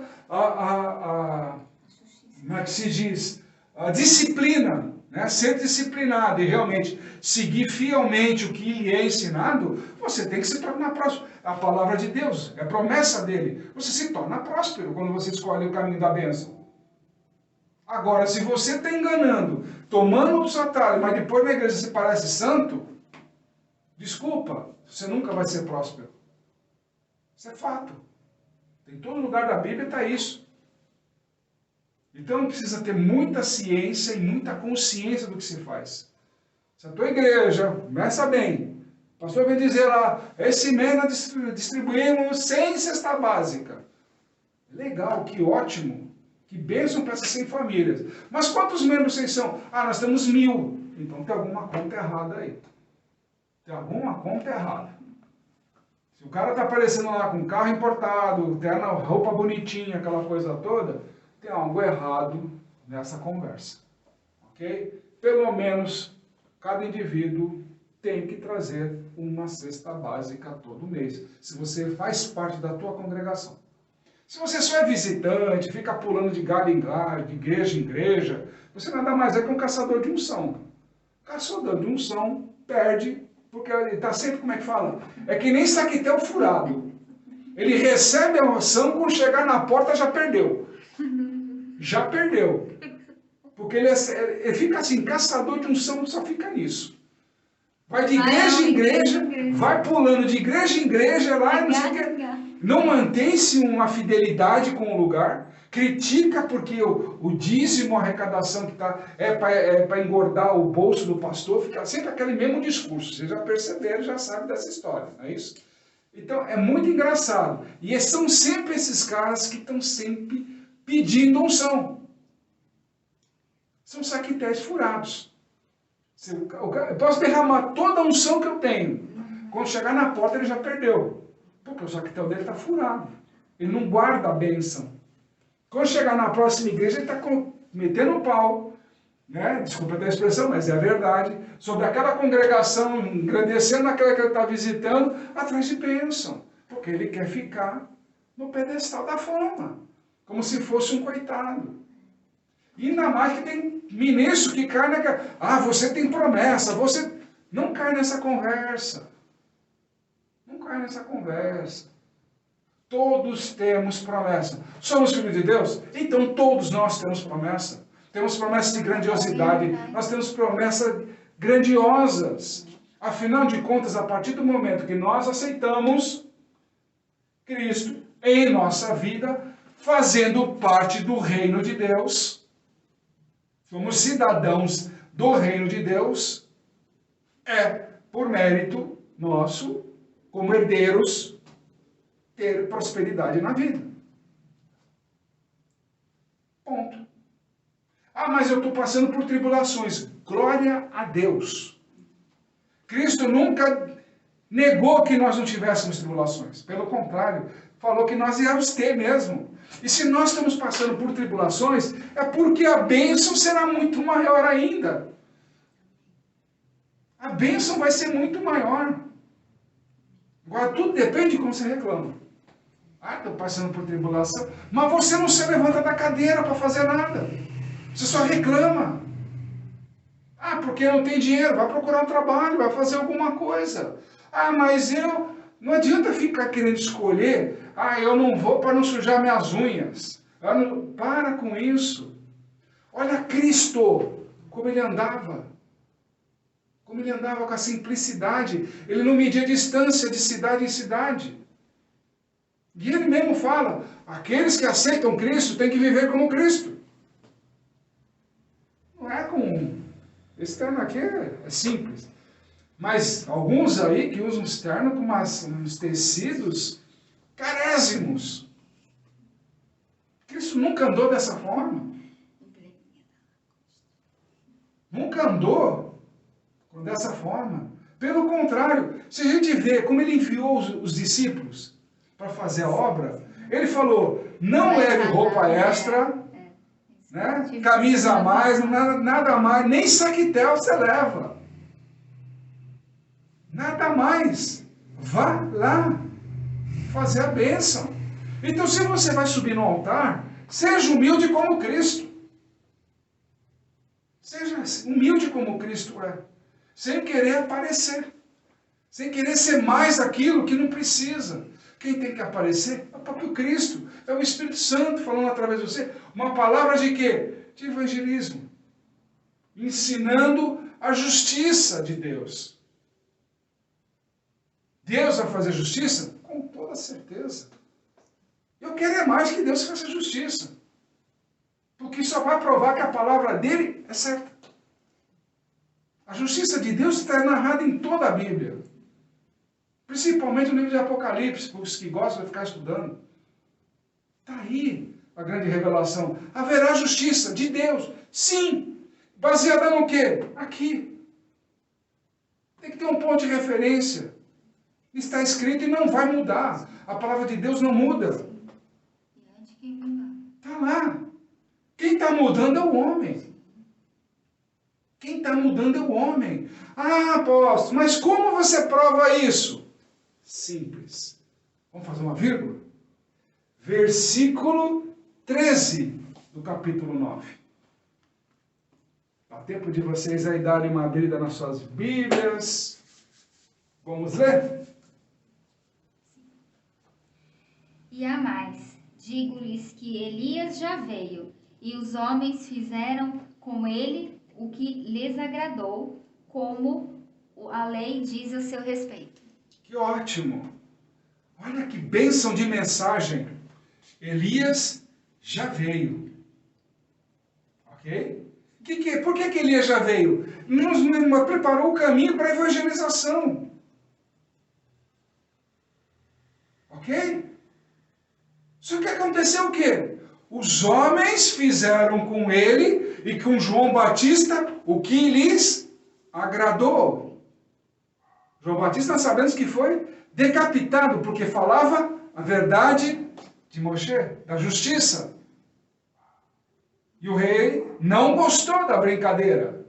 como é que se diz? A disciplina, né? Ser disciplinado e realmente seguir fielmente o que lhe é ensinado, você tem que se tornar próspero. A palavra de Deus, é promessa dele. Você se torna próspero quando você escolhe o caminho da bênção. Agora, se você está enganando, tomando os atalhos, mas depois na igreja você parece santo, desculpa, você nunca vai ser próspero. Isso é fato. Em todo lugar da Bíblia está isso. Então precisa ter muita ciência e muita consciência do que se faz. Se a tua igreja, começa bem, o pastor vem dizer lá, esse mês nós distribuímos 100 cesta básica. Legal, que ótimo, que bênção para essas 100 famílias. Mas quantos membros vocês são? Ah, nós temos 1.000. Então tem alguma conta errada aí. Tem alguma conta errada. Se o cara está aparecendo lá com carro importado, terno, roupa bonitinha, aquela coisa toda, tem algo errado nessa conversa. Ok? Pelo menos, cada indivíduo tem que trazer uma cesta básica todo mês, se você faz parte da tua congregação. Se você só é visitante, fica pulando de galho em galho, de igreja em igreja, você nada mais é que um caçador de unção. Caçador de unção perde, porque ele está sempre, como é que fala? É que nem saquetel furado. Ele recebe a unção, quando chegar na porta já perdeu. Já perdeu. Porque ele fica assim, caçador de unção, só fica nisso. Vai de igreja em igreja, vai pulando de igreja em igreja, lá não sei o que. Não mantém-se uma fidelidade com o lugar, critica porque o dízimo, a arrecadação que é para engordar o bolso do pastor, fica sempre aquele mesmo discurso. Vocês já perceberam, já sabem dessa história, não é isso? Então é muito engraçado. E são sempre esses caras que estão sempre pedindo unção. São saquetéis furados. Eu posso derramar toda a unção que eu tenho. Quando chegar na porta ele já perdeu. Porque o saquetel dele está furado. Ele não guarda a bênção. Quando chegar na próxima igreja, ele está metendo o pau, né? Desculpa a expressão, mas é a verdade, sobre aquela congregação, engrandecendo aquela que ele está visitando, atrás de bênção. Porque ele quer ficar no pedestal da fama, como se fosse um coitado. E ainda mais que tem ministro que cai naquela... Ah, você tem promessa, você... Não cai nessa conversa. Não cai nessa conversa. Todos temos promessa. Somos filhos de Deus? Então todos nós temos promessa. Temos promessas de grandiosidade. Nós temos promessas grandiosas. Afinal de contas, a partir do momento que nós aceitamos Cristo em nossa vida, fazendo parte do reino de Deus, somos cidadãos do reino de Deus, é por mérito nosso, como herdeiros, ter prosperidade na vida. Ponto. Ah, mas eu estou passando por tribulações. Glória a Deus. Cristo nunca negou que nós não tivéssemos tribulações. Pelo contrário, falou que nós íamos ter mesmo. E se nós estamos passando por tribulações, é porque a bênção será muito maior ainda. A bênção vai ser muito maior. Agora, tudo depende de como você reclama. Ah, estou passando por tribulação. Mas você não se levanta da cadeira para fazer nada. Você só reclama. Ah, porque não tem dinheiro. Vai procurar um trabalho, vai fazer alguma coisa. Ah, mas eu... Não adianta ficar querendo escolher. Ah, eu não vou para não sujar minhas unhas. Para com isso. Olha Cristo, como ele andava. Como ele andava com a simplicidade. Ele não media distância de cidade em cidade. E ele mesmo fala, aqueles que aceitam Cristo têm que viver como Cristo. Não é com... Esse terno aqui é simples. Mas alguns aí que usam os ternos com uns tecidos carésimos. Cristo nunca andou dessa forma. Nunca andou dessa forma. Pelo contrário, se a gente vê como ele enviou os discípulos para fazer a obra, ele falou, não leve roupa extra, né? Camisa a mais, nada a mais, nem saquetel você leva. Nada mais. Vá lá fazer a bênção. Então, se você vai subir no altar, seja humilde como Cristo. Seja humilde como Cristo é. Sem querer aparecer. Sem querer ser mais aquilo que não precisa. Quem tem que aparecer é o próprio Cristo. É o Espírito Santo falando através de você. Uma palavra de quê? De evangelismo. Ensinando a justiça de Deus. Deus vai fazer justiça? Com toda certeza. Eu quero é mais que Deus faça justiça. Porque só vai provar que a palavra dele é certa. A justiça de Deus está narrada em toda a Bíblia. Principalmente no livro de Apocalipse, para os que gostam de ficar estudando. Está aí a grande revelação. Haverá justiça de Deus. Sim. Baseada no quê? Aqui. Tem que ter um ponto de referência. Está escrito e não vai mudar. A palavra de Deus não muda. Está lá. Quem está mudando é o homem. Quem está mudando é o homem. Ah, apóstolo, mas como você prova isso? Simples. Vamos fazer uma vírgula? Versículo 13 do capítulo 9. Dá tempo de vocês aí darem uma abrida nas suas Bíblias. Vamos ler? E a mais, digo-lhes que Elias já veio, e os homens fizeram com ele o que lhes agradou, como a lei diz a seu respeito. Que ótimo! Olha que bênção de mensagem! Elias já veio. Ok? Por que Elias já veio? Nos preparou o caminho para a evangelização. Ok? Só que aconteceu o quê? Os homens fizeram com ele e com João Batista o que lhes agradou. João Batista, nós sabemos que foi decapitado porque falava a verdade de Moshe, da justiça. E o rei não gostou da brincadeira.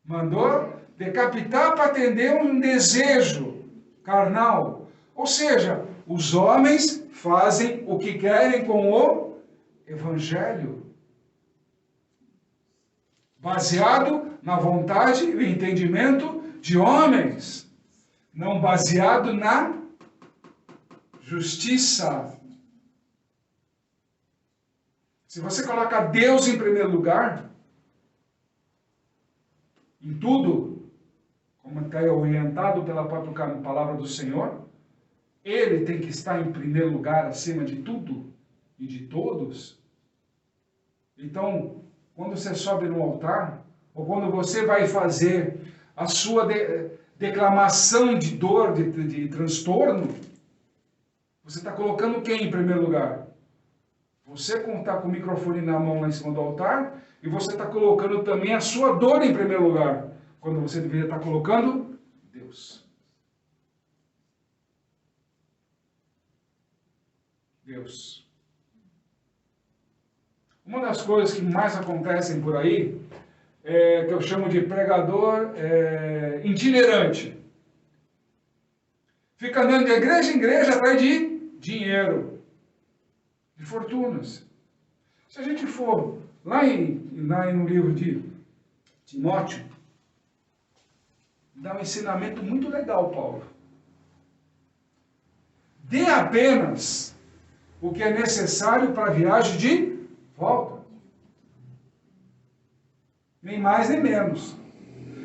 Mandou decapitar para atender um desejo carnal. Ou seja, os homens fazem o que querem com o Evangelho. Baseado na vontade e entendimento de homens. Não baseado na justiça. Se você coloca Deus em primeiro lugar, em tudo, como está orientado pela própria palavra do Senhor, Ele tem que estar em primeiro lugar acima de tudo e de todos. Então, quando você sobe no altar, ou quando você vai fazer a sua declamação de dor, de transtorno, você está colocando quem em primeiro lugar? Você está com o microfone na mão lá em cima do altar, e você está colocando também a sua dor em primeiro lugar, quando você deveria estar colocando Deus. Deus. Uma das coisas que mais acontecem por aí, que eu chamo de pregador itinerante. Fica andando de igreja em igreja atrás de dinheiro, de fortunas. Se a gente for lá no livro de Timóteo, dá um ensinamento muito legal, Paulo. Dê apenas o que é necessário para a viagem de volta. Nem mais nem menos.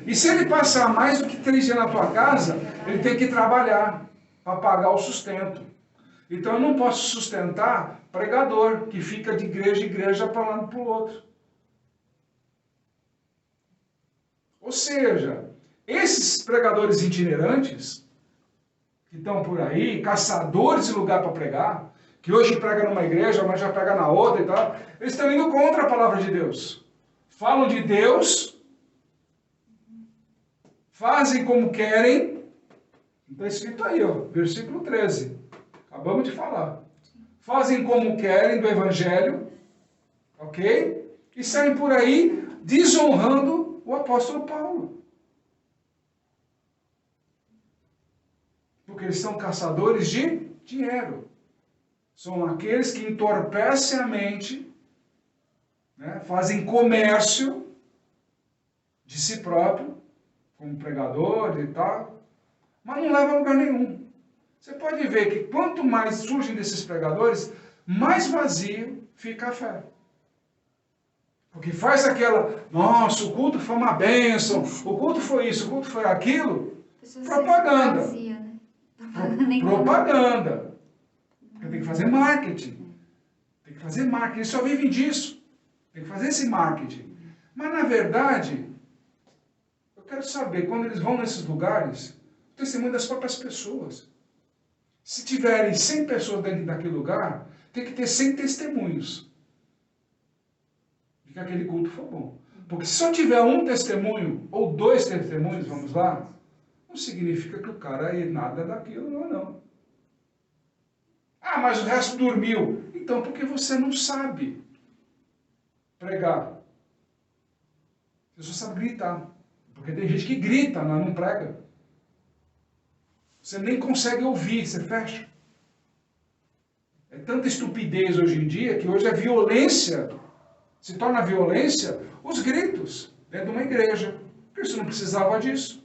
E se ele passar mais do que 3 dias na tua casa, ele tem que trabalhar para pagar o sustento. Então eu não posso sustentar pregador que fica de igreja em igreja falando para o outro. Ou seja, esses pregadores itinerantes que estão por aí, caçadores de lugar para pregar, que hoje prega numa igreja, mas já prega na outra e tal, eles estão indo contra a palavra de Deus. Falam de Deus, fazem como querem, está escrito aí, ó, versículo 13. Acabamos de falar. Fazem como querem do Evangelho, ok? E saem por aí desonrando o apóstolo Paulo. Porque eles são caçadores de dinheiro. São aqueles que entorpecem a mente, né? Fazem comércio de si próprio, como pregador e tal, mas não leva a lugar nenhum. Você pode ver que quanto mais surgem desses pregadores, mais vazio fica a fé. Porque faz aquela, nossa, o culto foi uma bênção, o culto foi isso, o culto foi aquilo. Propaganda. Vazia, né? Propaganda. Porque tem que fazer marketing. Tem que fazer marketing. Eles só vivem disso. Tem que fazer esse marketing. Mas, na verdade, eu quero saber, quando eles vão nesses lugares, o testemunho das próprias pessoas. Se tiverem 100 pessoas dentro daquele lugar, tem que ter 100 testemunhos de que aquele culto foi bom. Porque se só tiver um testemunho, ou 2 testemunhos, vamos lá, não significa que o cara é nada daquilo, não. Ah, mas o resto dormiu. Então, porque você não sabe pregar. Você só sabe gritar. Porque tem gente que grita, mas não prega. Você nem consegue ouvir, você fecha. É tanta estupidez hoje em dia, que hoje a violência, se torna violência, os gritos dentro de uma igreja. Cristo não precisava disso.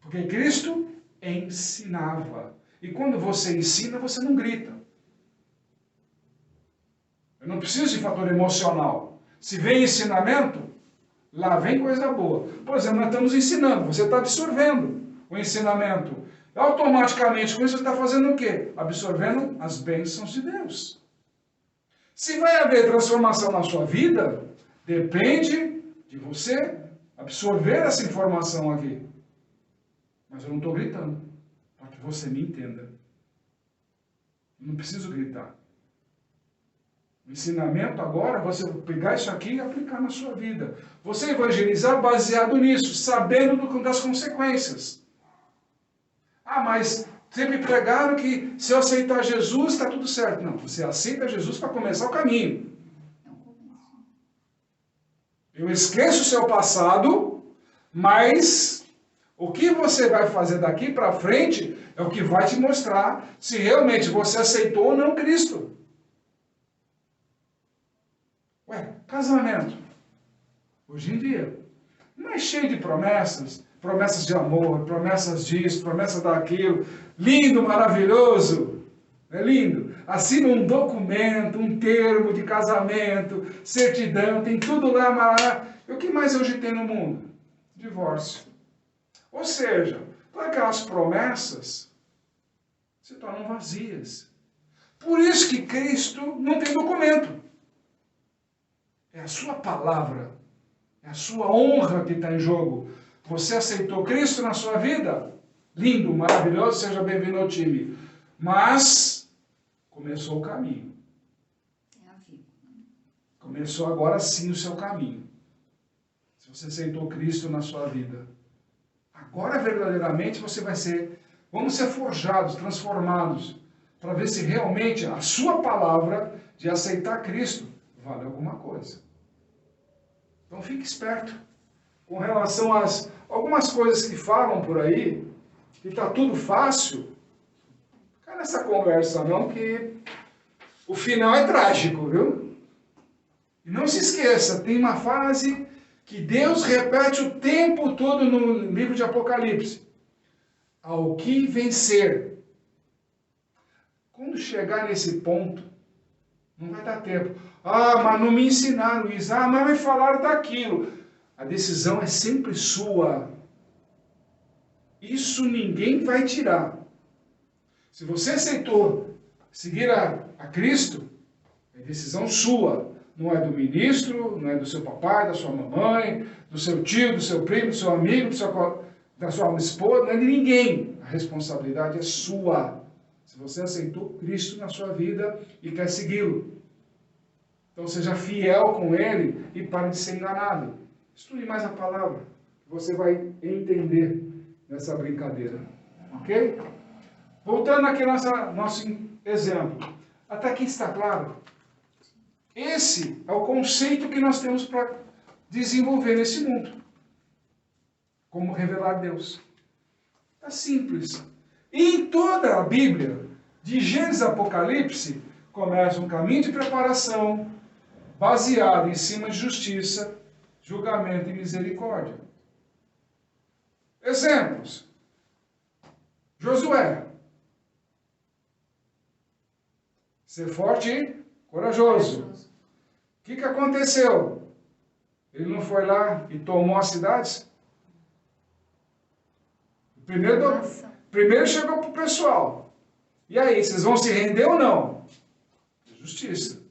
Porque Cristo ensinava. E quando você ensina, você não grita. Eu não preciso de fator emocional. Se vem ensinamento, lá vem coisa boa. Por exemplo, nós estamos ensinando, você está absorvendo o ensinamento. Automaticamente, com isso, você está fazendo o quê? Absorvendo as bênçãos de Deus. Se vai haver transformação na sua vida, depende de você absorver essa informação aqui. Mas eu não estou gritando, para que você me entenda. Eu não preciso gritar. O ensinamento agora, você pegar isso aqui e aplicar na sua vida. Você evangelizar baseado nisso, sabendo das consequências. Ah, mas sempre pregaram que se eu aceitar Jesus, está tudo certo. Não, você aceita Jesus para começar o caminho. Eu esqueço o seu passado, mas o que você vai fazer daqui para frente é o que vai te mostrar se realmente você aceitou ou não Cristo. Ué, casamento. Hoje em dia, não é cheio de promessas. Promessas de amor, promessas disso, promessas daquilo. Lindo, maravilhoso. É lindo. Assina um documento, um termo de casamento, certidão, tem tudo lá. E o que mais hoje tem no mundo? Divórcio. Ou seja, todas aquelas promessas se tornam vazias. Por isso que Cristo não tem documento. É a sua palavra, é a sua honra que está em jogo. Você aceitou Cristo na sua vida? Lindo, maravilhoso, seja bem-vindo ao time. Mas começou o caminho. Começou agora sim o seu caminho. Se você aceitou Cristo na sua vida. Agora verdadeiramente você vai ser, vamos ser forjados, transformados, para ver se realmente a sua palavra de aceitar Cristo vale alguma coisa. Então fique esperto com relação às algumas coisas que falam por aí, que está tudo fácil. Cara, essa conversa não, que o final é trágico, viu? E não se esqueça, tem uma fase que Deus repete o tempo todo no livro de Apocalipse. Ao que vencer. Quando chegar nesse ponto, não vai dar tempo. Ah, mas não me ensinaram isso. Ah, mas me falaram daquilo. A decisão é sempre sua. Isso ninguém vai tirar. Se você aceitou seguir a Cristo, é decisão sua. Não é do ministro, não é do seu papai, da sua mamãe, do seu tio, do seu primo, do seu amigo, da sua esposa, não é de ninguém. A responsabilidade é sua. Se você aceitou Cristo na sua vida e quer segui-lo. Então seja fiel com Ele e pare de ser enganado. Estude mais a palavra. Você vai entender nessa brincadeira. Ok? Voltando aqui ao nosso exemplo. Até aqui está claro? Esse é o conceito que nós temos para desenvolver nesse mundo. Como revelar Deus. É simples. E em toda a Bíblia, de Gênesis a Apocalipse, começa um caminho de preparação baseado em cima de justiça, julgamento e misericórdia. Exemplos. Josué. Ser forte e corajoso. O que aconteceu? Ele não foi lá e tomou as cidades? Primeiro chegou para o pessoal. E aí, vocês vão se render ou não? Justiça.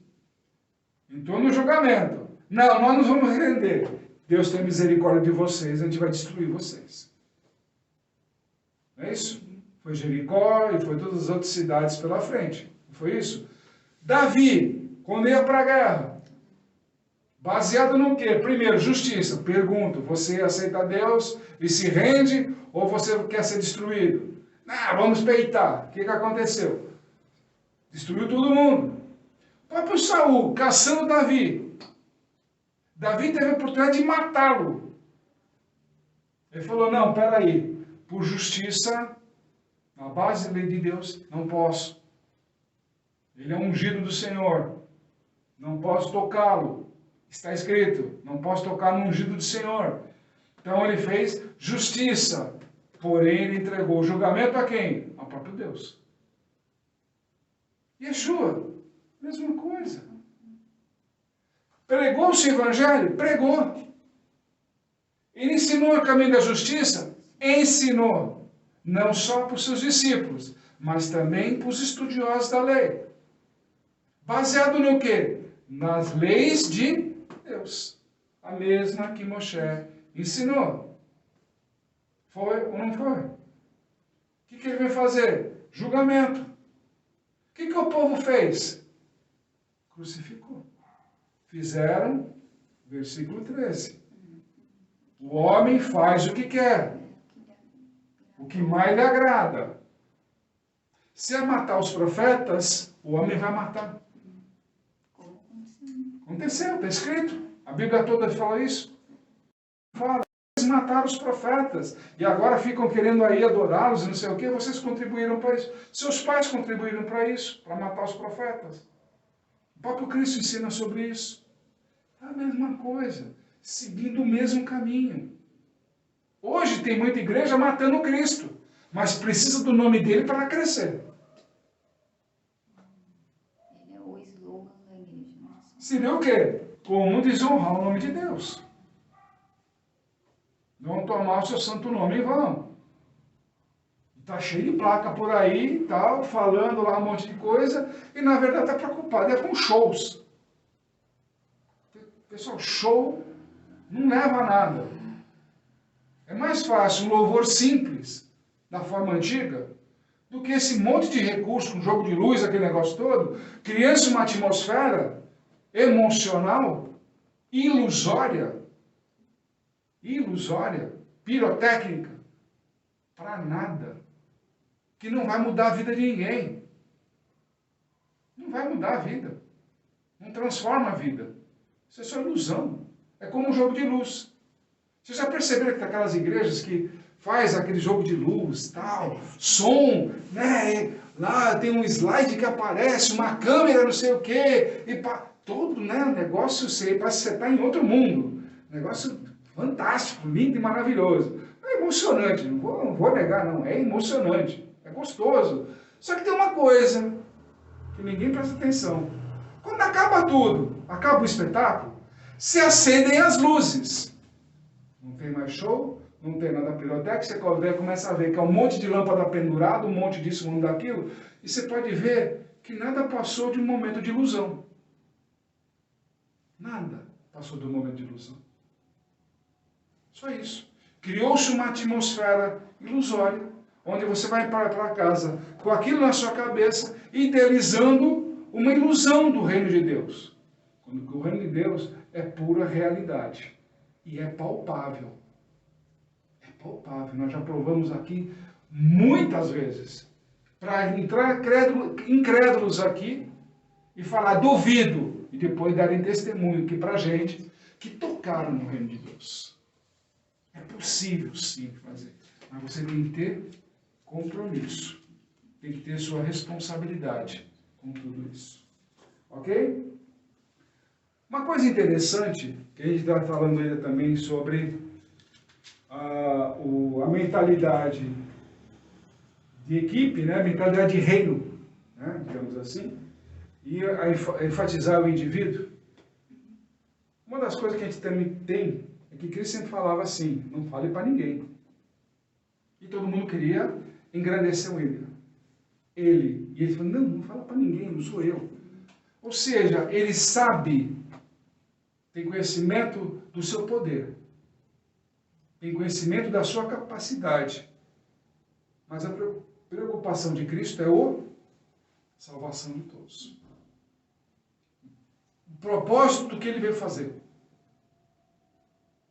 Entrou no julgamento. Não, nós não vamos render. Deus tem misericórdia de vocês, a gente vai destruir vocês. Não é isso? Foi Jericó e foi todas as outras cidades pela frente. Não foi isso? Davi, quando ia para a guerra, baseado no quê? Primeiro, justiça. Pergunto, você aceita Deus e se rende ou você quer ser destruído? Não, vamos peitar. O que aconteceu? Destruiu todo mundo. O próprio Saul, caçando Davi. Davi teve a oportunidade de matá-lo. Ele falou, não, peraí, por justiça, na base da lei de Deus, não posso. Ele é ungido do Senhor. Não posso tocá-lo. Está escrito, não posso tocar no ungido do Senhor. Então ele fez justiça. Porém, ele entregou o julgamento a quem? Ao próprio Deus. Yeshua, mesma coisa. Pregou-se o evangelho? Pregou. Ele ensinou o caminho da justiça? Ensinou. Não só para os seus discípulos, mas também para os estudiosos da lei. Baseado no quê? Nas leis de Deus. A mesma que Moshe ensinou. Foi ou não foi? O que ele veio fazer? Julgamento. O que o povo fez? Crucificou. Fizeram, versículo 13. O homem faz o que quer. O que mais lhe agrada. Se é matar os profetas, o homem vai matar. Aconteceu, está escrito. A Bíblia toda fala isso. Fala. Eles mataram os profetas. E agora ficam querendo aí adorá-los e não sei o quê. Vocês contribuíram para isso. Seus pais contribuíram para isso. Para matar os profetas. O próprio Cristo ensina sobre isso. É a mesma coisa. Seguindo o mesmo caminho. Hoje tem muita igreja matando Cristo. Mas precisa do nome dele para crescer. Ele é o slogan da igreja. Seria o quê? Como desonrar o nome de Deus. Não tomar o seu santo nome em vão. Está cheio de placa por aí e tal, falando lá um monte de coisa, e na verdade está preocupado é com shows. Pessoal, show não leva a nada. É mais fácil um louvor simples, da forma antiga, do que esse monte de recurso, um jogo de luz, aquele negócio todo, criando uma atmosfera emocional, ilusória, pirotécnica, para nada, que não vai mudar a vida de ninguém. Não vai mudar a vida. Não transforma a vida. Isso é só ilusão. É como um jogo de luz. Vocês já perceberam que tem aquelas igrejas que faz aquele jogo de luz, tal, som, né? lá tem um slide que aparece, uma câmera, não sei o quê, e todo, né, negócio, parece que você está em outro mundo. Negócio fantástico, lindo e maravilhoso. É emocionante, não vou negar, não. É emocionante, é gostoso. Só que tem uma coisa que ninguém presta atenção. Quando acaba tudo, acaba o espetáculo, se acendem as luzes. Não tem mais show, não tem nada pirotécnico, você começa a ver que é um monte de lâmpada pendurada, um monte disso, um monte daquilo, e você pode ver que nada passou de um momento de ilusão. Nada passou de um momento de ilusão. Só isso. Criou-se uma atmosfera ilusória, onde você vai para casa com aquilo na sua cabeça, idealizando uma ilusão do reino de Deus. Quando o reino de Deus é pura realidade. E é palpável. É palpável. Nós já provamos aqui muitas vezes. Para entrar incrédulos aqui e falar duvido. E depois darem testemunho aqui para a gente que tocaram no reino de Deus. É possível sim fazer. Mas você tem que ter compromisso. Tem que ter sua responsabilidade com tudo isso. Ok? Uma coisa interessante, que a gente está falando ainda também sobre a mentalidade de equipe, né? A mentalidade de reino, né? Digamos assim, e a enfatizar o indivíduo. Uma das coisas que a gente também tem é que Cristo sempre falava assim, não fale para ninguém. E todo mundo queria engrandecer o William. E ele falou, não fala para ninguém, não sou eu. Ou seja, ele sabe, tem conhecimento do seu poder, tem conhecimento da sua capacidade. Mas a preocupação de Cristo é a salvação de todos. O propósito do que ele veio fazer.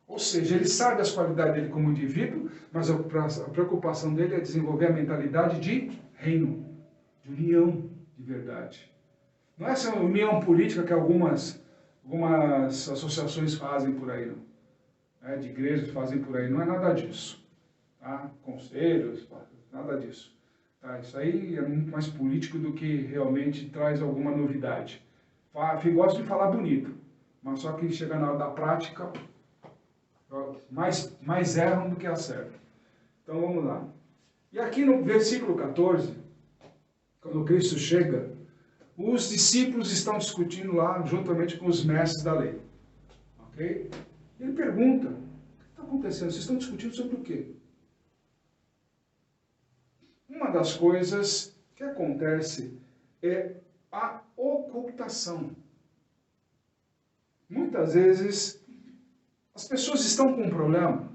Ou seja, ele sabe as qualidades dele como indivíduo, mas a preocupação dele é desenvolver a mentalidade de reino, de união de verdade. Não é essa união política que algumas associações fazem por aí, não. De igrejas fazem por aí, não é nada disso. Tá? Conselhos, nada disso. Tá? Isso aí é muito mais político do que realmente traz alguma novidade. Gosto de falar bonito, mas só que chega na hora da prática, mais erram do que acertam. Então vamos lá. E aqui no versículo 14, quando Cristo chega, os discípulos estão discutindo lá juntamente com os mestres da lei. Ok? Ele pergunta, o que está acontecendo? Vocês estão discutindo sobre o quê? Uma das coisas que acontece é a ocultação. Muitas vezes as pessoas estão com um problema.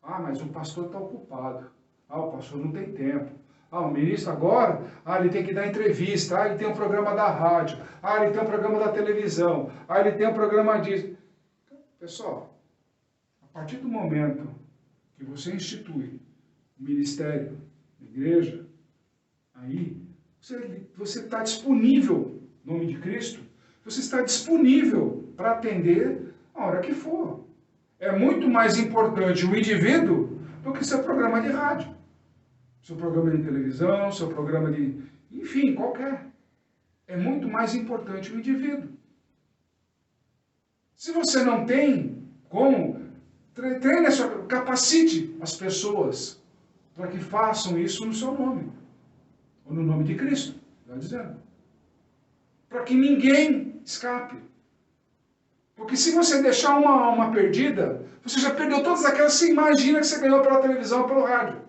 Mas o pastor está ocupado. O pastor não tem tempo. O ministro agora, ele tem que dar entrevista. Ele tem um programa da rádio. Ele tem um programa da televisão. Ele tem um programa disso. Pessoal, a partir do momento que você institui o ministério, a igreja, aí você está disponível, em nome de Cristo, você está disponível para atender a hora que for. É muito mais importante o indivíduo do que seu programa de rádio, seu programa de televisão, seu programa de... enfim, qualquer. É muito mais importante o indivíduo. Se você não tem como, treine, capacite as pessoas para que façam isso no seu nome, ou no nome de Cristo, está dizendo. Para que ninguém escape. Porque se você deixar uma alma perdida, você já perdeu todas aquelas que você imagina que você ganhou pela televisão ou pelo rádio.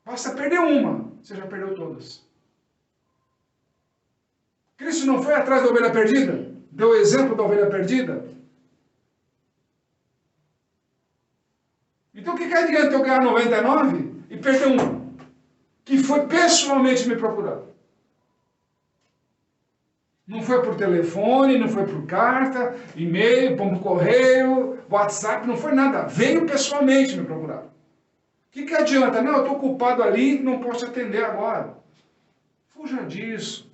Basta perder uma, você já perdeu todas. Cristo não foi atrás da ovelha perdida? Deu o exemplo da ovelha perdida? Então o que adianta eu ganhar 99 e perder uma? Que foi pessoalmente me procurar. Não foi por telefone, não foi por carta, e-mail, pombo correio, WhatsApp, não foi nada. Veio pessoalmente me procurar. O que adianta? Não, eu estou ocupado ali, não posso atender agora. Fuja disso.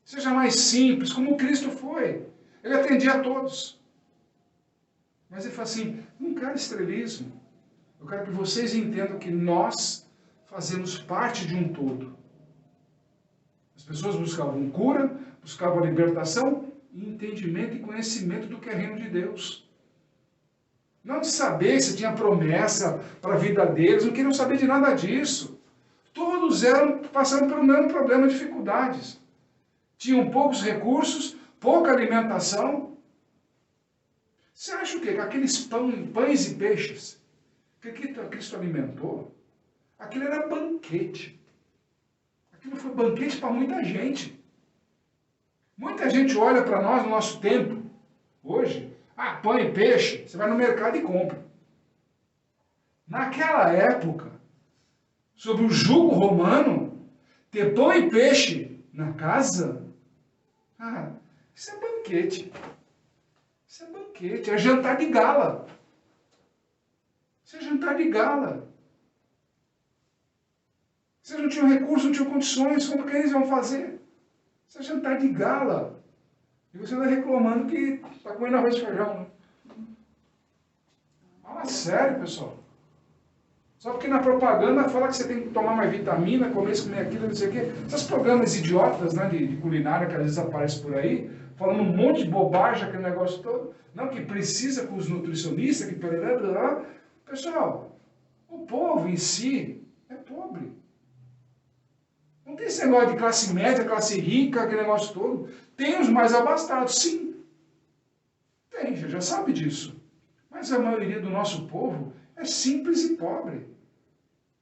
Seja mais simples, como Cristo foi. Ele atendia a todos. Mas ele fala assim, não quero estrelismo. Eu quero que vocês entendam que nós fazemos parte de um todo. As pessoas buscavam cura, buscavam libertação, entendimento e conhecimento do que é reino de Deus. Não de saber se tinha promessa para a vida deles, não queriam saber de nada disso. Todos eram passando pelo mesmo problema, dificuldades. Tinham poucos recursos, pouca alimentação. Você acha o quê? Que aqueles pães e peixes que Cristo alimentou, aquilo era banquete. Aquilo foi banquete para muita gente. Muita gente olha para nós no nosso tempo, hoje, pão e peixe, você vai no mercado e compra. Naquela época, sob o jugo romano, ter pão e peixe na casa, isso é banquete. Isso é banquete, é jantar de gala. Isso é jantar de gala. Vocês não tinham recursos, não tinham condições, como que eles vão fazer? Isso é jantar de gala. E você está reclamando que está comendo arroz e feijão, né? Fala sério, pessoal. Só porque na propaganda fala que você tem que tomar mais vitamina, comer isso, comer aquilo, não sei o quê. Esses programas idiotas, né, de culinária que às vezes aparecem por aí, falando um monte de bobagem, aquele negócio todo. Não, que precisa com os nutricionistas, que... Pessoal, o povo em si é pobre. Não tem esse negócio de classe média, classe rica, aquele negócio todo. Tem os mais abastados, sim. Tem, já sabe disso. Mas a maioria do nosso povo é simples e pobre.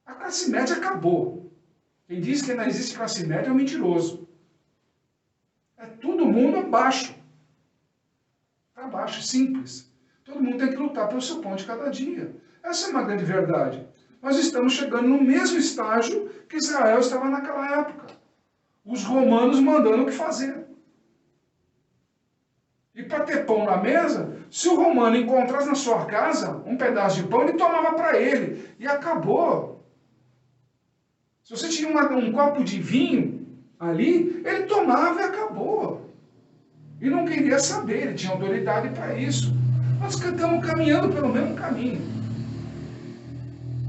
A classe média acabou. Quem diz que não existe classe média é um mentiroso. É todo mundo abaixo. Está abaixo, simples. Todo mundo tem que lutar pelo seu pão de cada dia. Essa é uma grande verdade. Nós estamos chegando no mesmo estágio que Israel estava naquela época. Os romanos mandando o que fazer. E para ter pão na mesa, se o romano encontrasse na sua casa um pedaço de pão, ele tomava para ele. E acabou. Se você tinha um copo de vinho ali, ele tomava e acabou. E não queria saber, ele tinha autoridade para isso. Nós estamos caminhando pelo mesmo caminho.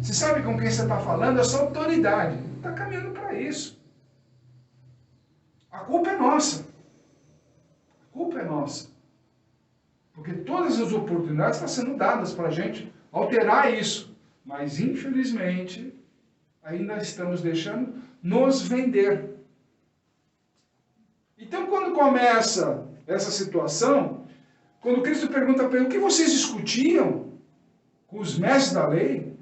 Você sabe com quem você está falando? É sua autoridade. Está caminhando para isso. A culpa é nossa. A culpa é nossa. Porque todas as oportunidades estão sendo dadas para a gente alterar isso. Mas, infelizmente, ainda estamos deixando nos vender. Então, quando começa essa situação, quando Cristo pergunta para ele, o que vocês discutiam com os mestres da lei?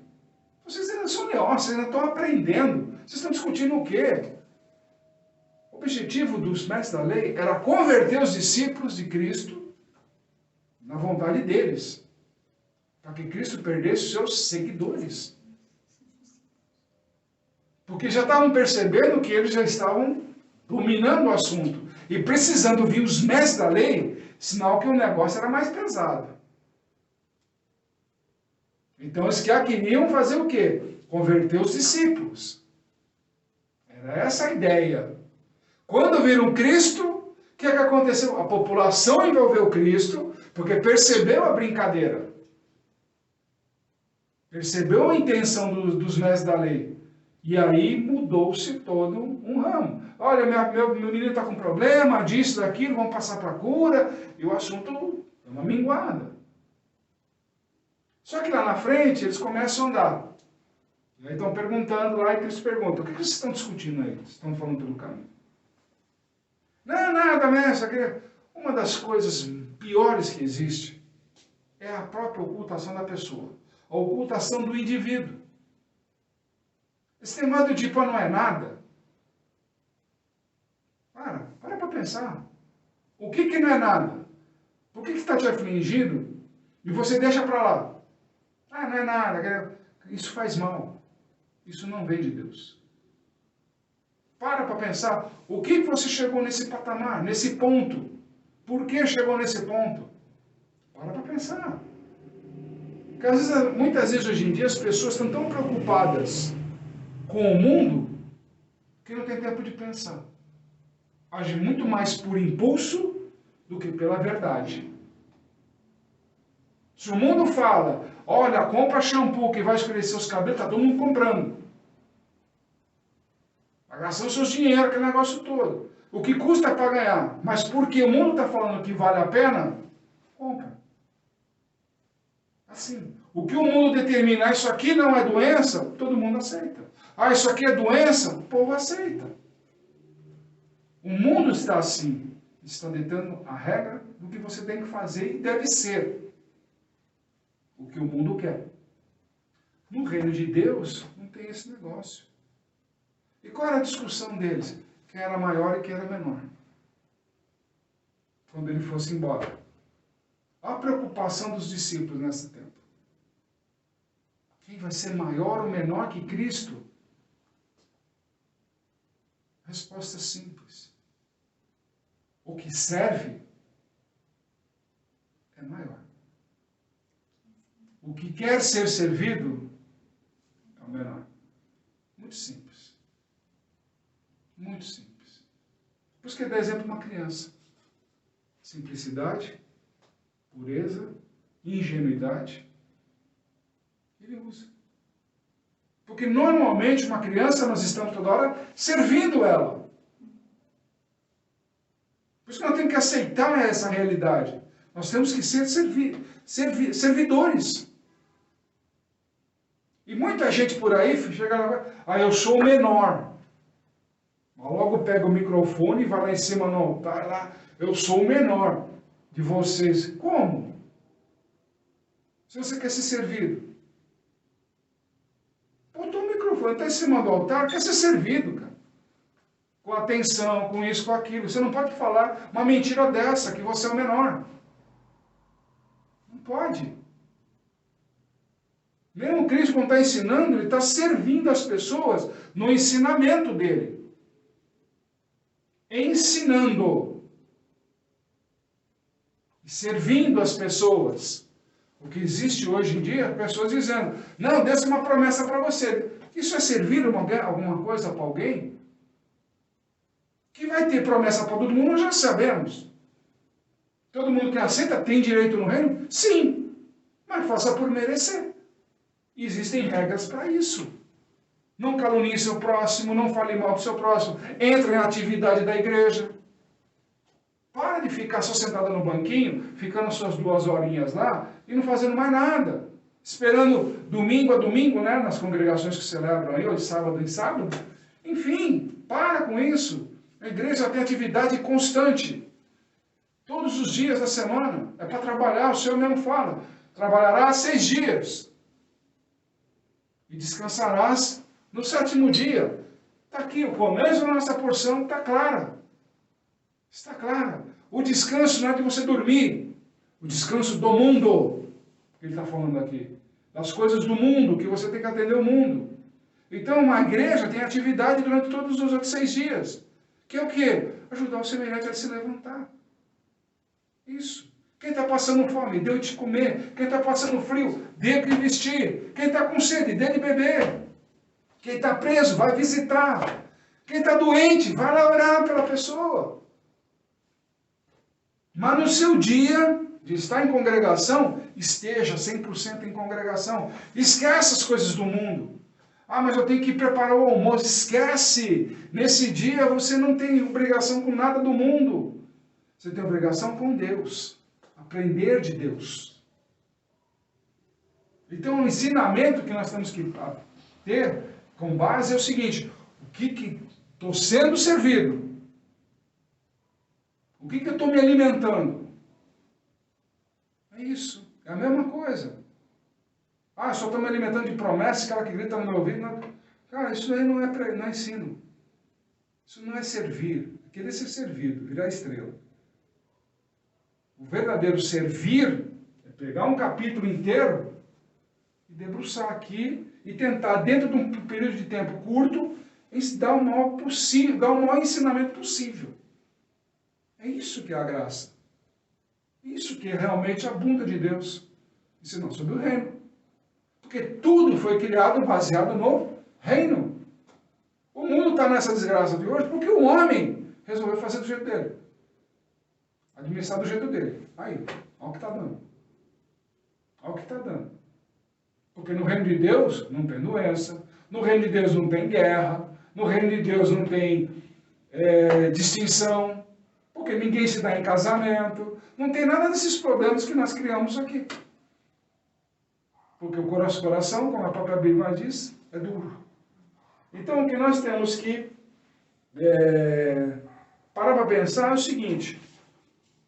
Vocês ainda são neófitos, vocês ainda estão aprendendo. Vocês estão discutindo o quê? O objetivo dos mestres da lei era converter os discípulos de Cristo na vontade deles, para que Cristo perdesse os seus seguidores. Porque já estavam percebendo que eles já estavam dominando o assunto e precisando vir os mestres da lei, sinal que o negócio era mais pesado. Então eles queriam fazer o quê? Converter os discípulos. Era essa a ideia. Quando viram Cristo, o que aconteceu? A população envolveu Cristo, porque percebeu a brincadeira. Percebeu a intenção dos mestres da lei. E aí mudou-se todo um ramo. Olha, meu menino está com problema, disso, daquilo, vamos passar para a cura. E o assunto é uma minguada. Só que lá na frente eles começam a andar. E aí estão perguntando lá e eles perguntam, o que vocês estão discutindo aí? Vocês estão falando pelo caminho. Não, nada, mestre. Uma das coisas piores que existe é a própria ocultação da pessoa. A ocultação do indivíduo. Esse negócio do tipo, não é nada. Para pensar. O que não é nada? Por que está te afligindo e você deixa para lá? Não é nada. Isso faz mal. Isso não vem de Deus. Para pensar. O que você chegou nesse patamar, nesse ponto? Por que chegou nesse ponto? Para pensar. Porque muitas vezes hoje em dia as pessoas estão tão preocupadas com o mundo que não tem tempo de pensar. Agem muito mais por impulso do que pela verdade. Se o mundo fala, olha, compra shampoo que vai escurecer os cabelos, está todo mundo comprando. Está gastando seus dinheiros, aquele negócio todo. O que custa para ganhar. Mas porque o mundo está falando que vale a pena, compra. Assim. O que o mundo determina, isso aqui não é doença, todo mundo aceita. Ah, isso aqui é doença, o povo aceita. O mundo está assim. Está ditando a regra do que você tem que fazer e deve ser. O que o mundo quer. No reino de Deus, não tem esse negócio. E qual era a discussão deles? Quem era maior e quem era menor. Quando ele fosse embora. Olha a preocupação dos discípulos nesse tempo. Quem vai ser maior ou menor que Cristo? Resposta simples. O que serve é maior. O que quer ser servido é o menor. Muito simples. Muito simples. Por isso que ele dá exemplo de uma criança. Simplicidade, pureza, ingenuidade. Ele usa. Porque normalmente uma criança nós estamos toda hora servindo ela. Por isso que nós temos que aceitar essa realidade. Nós temos que ser servidores. E muita gente por aí chega lá, eu sou o menor. Mas logo pega o microfone e vai lá em cima no altar, lá, eu sou o menor de vocês. Como? Se você quer ser servido. Botou o microfone, está em cima do altar, quer ser servido, cara. Com atenção, com isso, com aquilo. Você não pode falar uma mentira dessa, que você é o menor. Não pode. Mesmo Cristo, quando está ensinando, ele está servindo as pessoas no ensinamento dele. Ensinando. Servindo as pessoas. O que existe hoje em dia, pessoas dizendo, não, Deus tem uma promessa para você. Isso é servir alguma coisa para alguém? Que vai ter promessa para todo mundo, nós já sabemos. Todo mundo que aceita tem direito no reino? Sim. Mas faça por merecer. Existem regras para isso. Não calunie seu próximo, não fale mal do seu próximo. Entre na atividade da igreja. Para de ficar só sentada no banquinho, ficando suas 2 horinhas lá e não fazendo mais nada. Esperando domingo a domingo, né, nas congregações que celebram aí, ou de sábado em sábado. Enfim, para com isso. A igreja tem atividade constante. Todos os dias da semana. É para trabalhar, o Senhor mesmo fala. Trabalharás 6 dias. E descansarás no 7º dia. Está aqui, o começo da nossa porção está clara. Está clara. O descanso não é de você dormir. O descanso do mundo. Que ele está falando aqui. Das coisas do mundo, que você tem que atender o mundo. Então, uma igreja tem atividade durante todos os outros 6 dias. Que é o quê? Ajudar o semelhante a se levantar. Isso. Quem está passando fome, dê de comer. Quem está passando frio, dê de vestir. Quem está com sede, dê de beber. Quem está preso, vai visitar. Quem está doente, vai lá orar pela pessoa. Mas no seu dia de estar em congregação, esteja 100% em congregação. Esquece as coisas do mundo. Ah, mas eu tenho que preparar o almoço. Esquece. Nesse dia você não tem obrigação com nada do mundo. Você tem obrigação com Deus. Aprender de Deus. Então o ensinamento que nós temos que ter com base é o seguinte. O que estou sendo servido? O que eu estou me alimentando? É isso. É a mesma coisa. Ah, só estou me alimentando de promessas, cara que grita no meu ouvido. Não. Cara, isso aí não é ensino. Isso não é servir. É querer ser servido, virar estrela. O verdadeiro servir é pegar um capítulo inteiro e debruçar aqui e tentar, dentro de um período de tempo curto, dar o maior ensinamento possível. É isso que é a graça. Isso que é realmente a bunda de Deus. Ensinar sobre o reino. Porque tudo foi criado baseado no reino. O mundo está nessa desgraça de hoje porque o homem resolveu fazer do jeito dele. Administrar do jeito dele. Aí, olha o que está dando. Olha o que está dando. Porque no reino de Deus não tem doença. No reino de Deus não tem guerra. No reino de Deus não tem distinção, porque ninguém se dá em casamento, não tem nada desses problemas que nós criamos aqui. Porque o coração, como a própria Bíblia diz, é duro. Então o que nós temos que parar para pensar é o seguinte: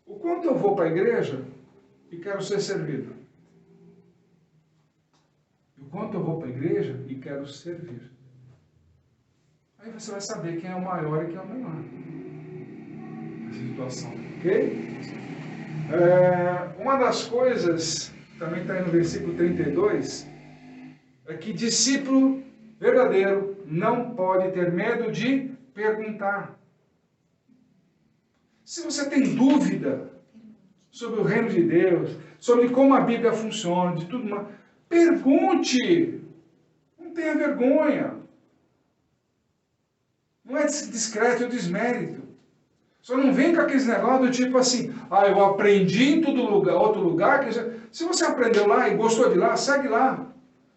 o quanto eu vou para a igreja e quero ser servido? O quanto eu vou para a igreja e quero servir? Aí você vai saber quem é o maior e quem é o menor nessa situação, ok? Uma das coisas, também está aí no versículo 32, é que discípulo verdadeiro não pode ter medo de perguntar. Se você tem dúvida sobre o reino de Deus, sobre como a Bíblia funciona, de tudo mais, pergunte. Não tenha vergonha. Não é discreto ou desmérito. Só não vem com aqueles negócios do tipo assim, eu aprendi em outro lugar. Se você aprendeu lá e gostou de lá, segue lá.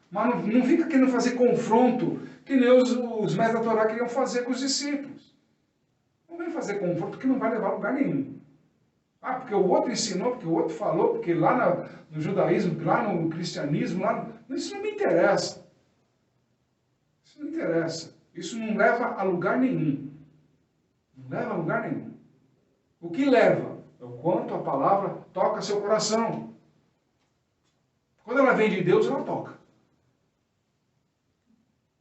Mas não fica querendo fazer confronto, que nem os mestres da Torá queriam fazer com os discípulos. Não vem fazer confronto, que não vai levar a lugar nenhum. Porque o outro ensinou, porque o outro falou, porque lá no judaísmo, lá no cristianismo, isso não me interessa. Isso não interessa. Isso não leva a lugar nenhum. Não leva a lugar nenhum. O que leva é o quanto a palavra toca seu coração. Quando ela vem de Deus, ela toca.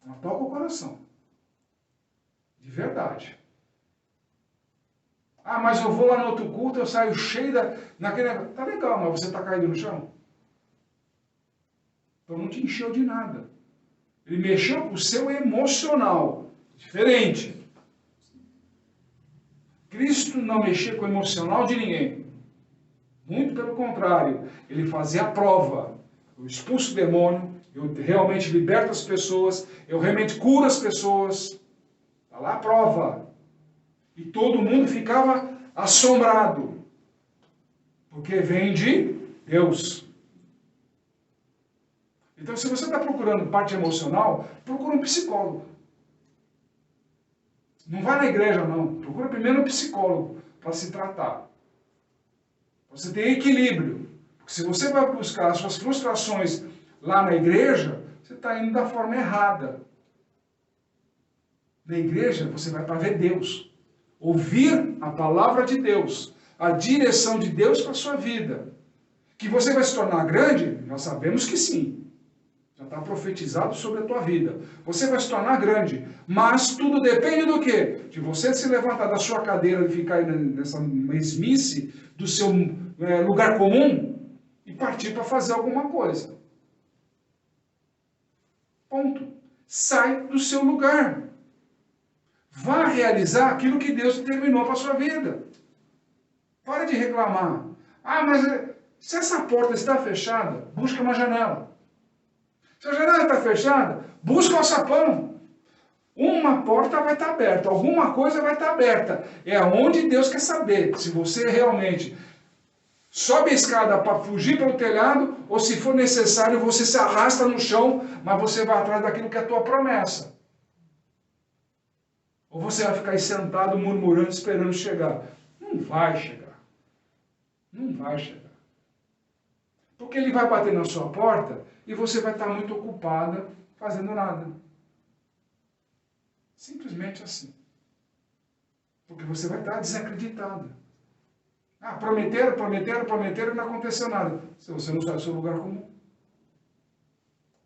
Ela toca o coração. De verdade. Mas eu vou lá no outro culto, eu saio cheio naquele negócio. Tá legal, mas você está caído no chão? Então não te encheu de nada. Ele mexeu com o seu emocional. Diferente. Cristo não mexia com o emocional de ninguém. Muito pelo contrário. Ele fazia a prova. Eu expulso o demônio, eu realmente liberto as pessoas, eu realmente curo as pessoas. Está lá a prova. E todo mundo ficava assombrado. Porque vem de Deus. Então, se você está procurando parte emocional, procura um psicólogo. Não vai na igreja, não. Procura primeiro um psicólogo para se tratar. Você tem equilíbrio. Porque se você vai buscar as suas frustrações lá na igreja, você está indo da forma errada. Na igreja, você vai para ver Deus. Ouvir a palavra de Deus. A direção de Deus para a sua vida. Que você vai se tornar grande? Nós sabemos que sim. Já está profetizado sobre a tua vida. Você vai se tornar grande. Mas tudo depende do quê? De você se levantar da sua cadeira e ficar nessa mesmice do seu lugar comum e partir para fazer alguma coisa. Ponto. Sai do seu lugar. Vá realizar aquilo que Deus determinou para a sua vida. Para de reclamar. Mas se essa porta está fechada, busca uma janela. Se a janela está fechada, busca um alçapão. Uma porta vai estar aberta, alguma coisa vai estar aberta. É onde Deus quer saber se você realmente sobe a escada para fugir pelo telhado ou se for necessário você se arrasta no chão, mas você vai atrás daquilo que é a tua promessa. Ou você vai ficar aí sentado murmurando, esperando chegar. Não vai chegar. Não vai chegar. Porque ele vai bater na sua porta e você vai estar muito ocupada fazendo nada. Simplesmente assim. Porque você vai estar desacreditado. Prometeram e não aconteceu nada. Se você não sai do seu lugar comum.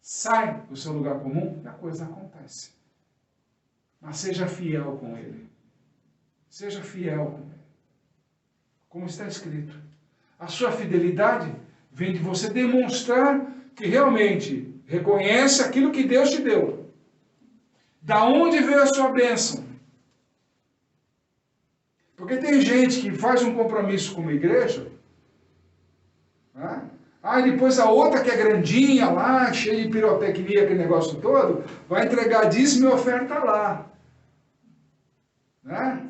Sai do seu lugar comum e a coisa acontece. Mas seja fiel com ele. Seja fiel com ele. Como está escrito. A sua fidelidade vem de você demonstrar que realmente reconhece aquilo que Deus te deu. Da onde veio a sua bênção? Porque tem gente que faz um compromisso com uma igreja, né? E depois a outra que é grandinha lá, cheia de pirotecnia, aquele negócio todo, vai entregar dízimo e oferta lá. Né?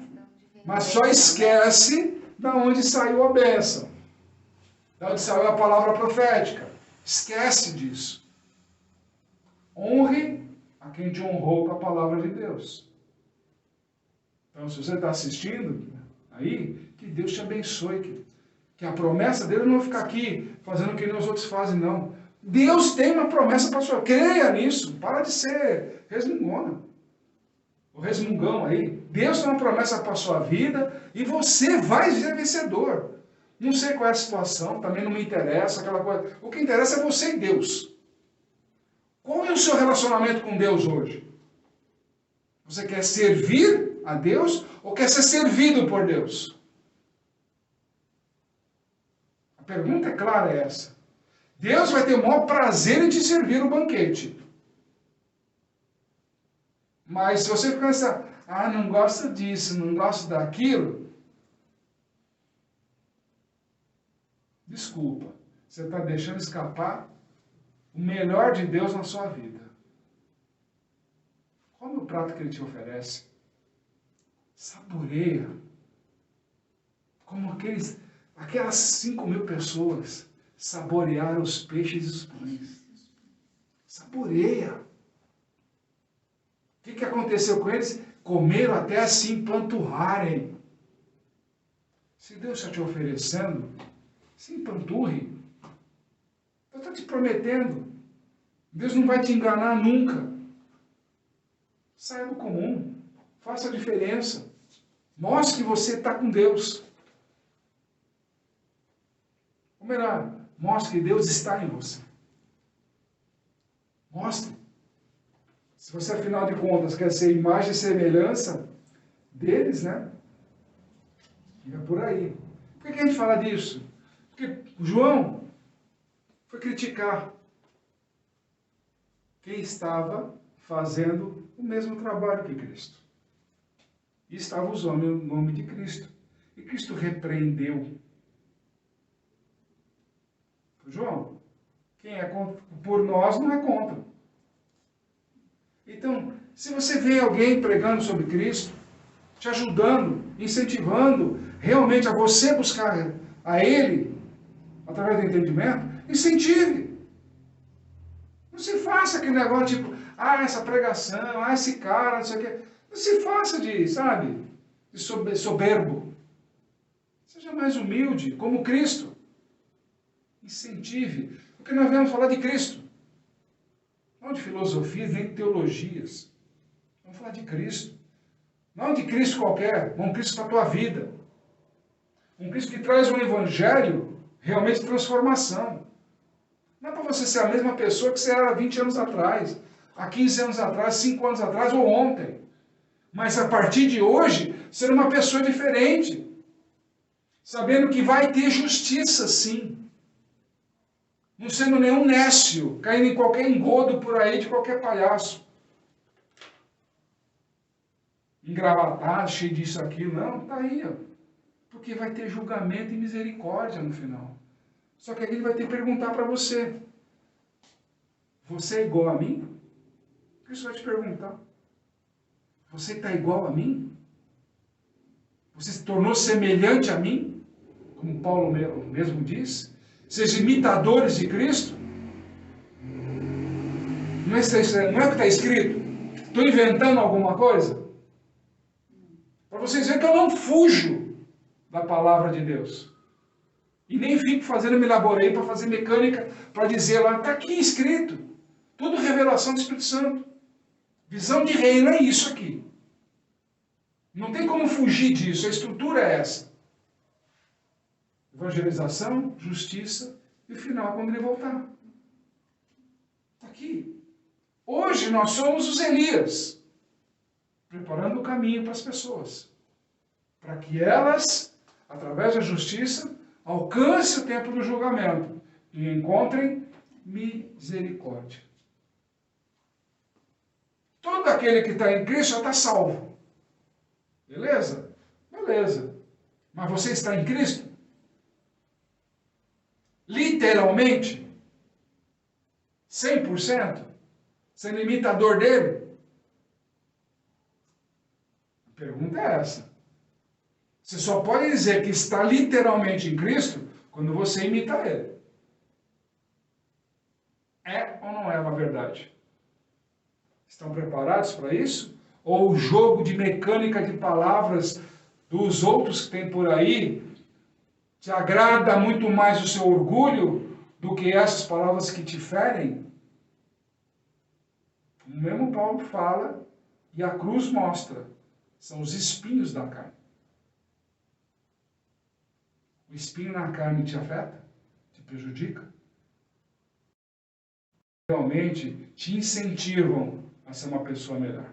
Mas só esquece da onde saiu a bênção. Da onde saiu a palavra profética. Esquece disso. Honre a quem te honrou com a palavra de Deus. Então, se você está assistindo aí, que Deus te abençoe, que a promessa dele não é ficar aqui fazendo o que os outros fazem, não. Deus tem uma promessa para a sua vida. Creia nisso. Para de ser resmungona. O resmungão aí. Deus tem uma promessa para a sua vida e você vai ser vencedor. Não sei qual é a situação, também não me interessa aquela coisa. O que interessa é você e Deus. Qual é o seu relacionamento com Deus hoje? Você quer servir a Deus ou quer ser servido por Deus? A pergunta é clara, é essa. Deus vai ter o maior prazer em te servir o banquete. Mas se você pensa, não gosto disso, não gosto daquilo, desculpa, você está deixando escapar o melhor de Deus na sua vida. Come o prato que Ele te oferece. Saboreia. Como aquelas 5.000 pessoas saborearam os peixes e os pães. Saboreia. O que aconteceu com eles? Comeram até se empanturrarem. Se Deus está te oferecendo, se empanturre. Eu estou te prometendo. Deus não vai te enganar nunca. Saia do comum. Faça a diferença. Mostre que você está com Deus. Ou melhor, mostre que Deus está em você. Mostre. Se você, afinal de contas, quer ser imagem e semelhança deles, né? Fica por aí. Por que a gente fala disso? Porque João foi criticar quem estava fazendo o mesmo trabalho que Cristo. E estava usando o nome de Cristo. E Cristo repreendeu. João, quem é contra, por nós não é contra. Então, se você vê alguém pregando sobre Cristo, te ajudando, incentivando realmente a você buscar a Ele, através do entendimento, incentive. Não se faça aquele negócio tipo, essa pregação, esse cara, não sei o quê. Não se faça de soberbo. Seja mais humilde, como Cristo. Incentive. Porque nós viemos falar de Cristo. Não de filosofias, nem de teologias. Vamos falar de Cristo. Não de Cristo qualquer, um Cristo para a tua vida. Um Cristo que traz um evangelho realmente de transformação. Não é para você ser a mesma pessoa que você era há 20 anos atrás, há 15 anos atrás, 5 anos atrás ou ontem. Mas a partir de hoje, ser uma pessoa diferente. Sabendo que vai ter justiça, sim. Não sendo nenhum nécio, caindo em qualquer engodo por aí de qualquer palhaço. Engravatado, cheio disso, aquilo. Não, está aí. Ó. Porque vai ter julgamento e misericórdia no final. Só que aqui ele vai ter que perguntar para você. Você é igual a mim? Cristo vai te perguntar. Você está igual a mim? Você se tornou semelhante a mim? Como Paulo mesmo diz. Seja imitadores de Cristo. Não é o que está escrito? Estou inventando alguma coisa? Para vocês verem que eu não fujo da palavra de Deus. E nem fico fazendo, me elaborei para fazer mecânica, para dizer lá, está aqui escrito. Tudo revelação do Espírito Santo. Visão de reino é isso aqui. Não tem como fugir disso, a estrutura é essa. Evangelização, justiça e o final quando ele voltar. Está aqui. Hoje nós somos os Elias, preparando o caminho para as pessoas. Para que elas, através da justiça, alcancem o tempo do julgamento e encontrem misericórdia. Todo aquele que está em Cristo já está salvo. Beleza? Beleza. Mas você está em Cristo? Literalmente? 100%? Sendo imitador dele? A pergunta é essa. Você só pode dizer que está literalmente em Cristo quando você imita ele. É ou não é uma verdade? Estão preparados para isso? ou o jogo de mecânica de palavras dos outros que tem por aí, te agrada muito mais o seu orgulho do que essas palavras que te ferem? O mesmo Paulo fala e a cruz mostra, são os espinhos da carne. O espinho na carne te afeta? Te prejudica? Realmente te incentivam a ser uma pessoa melhor.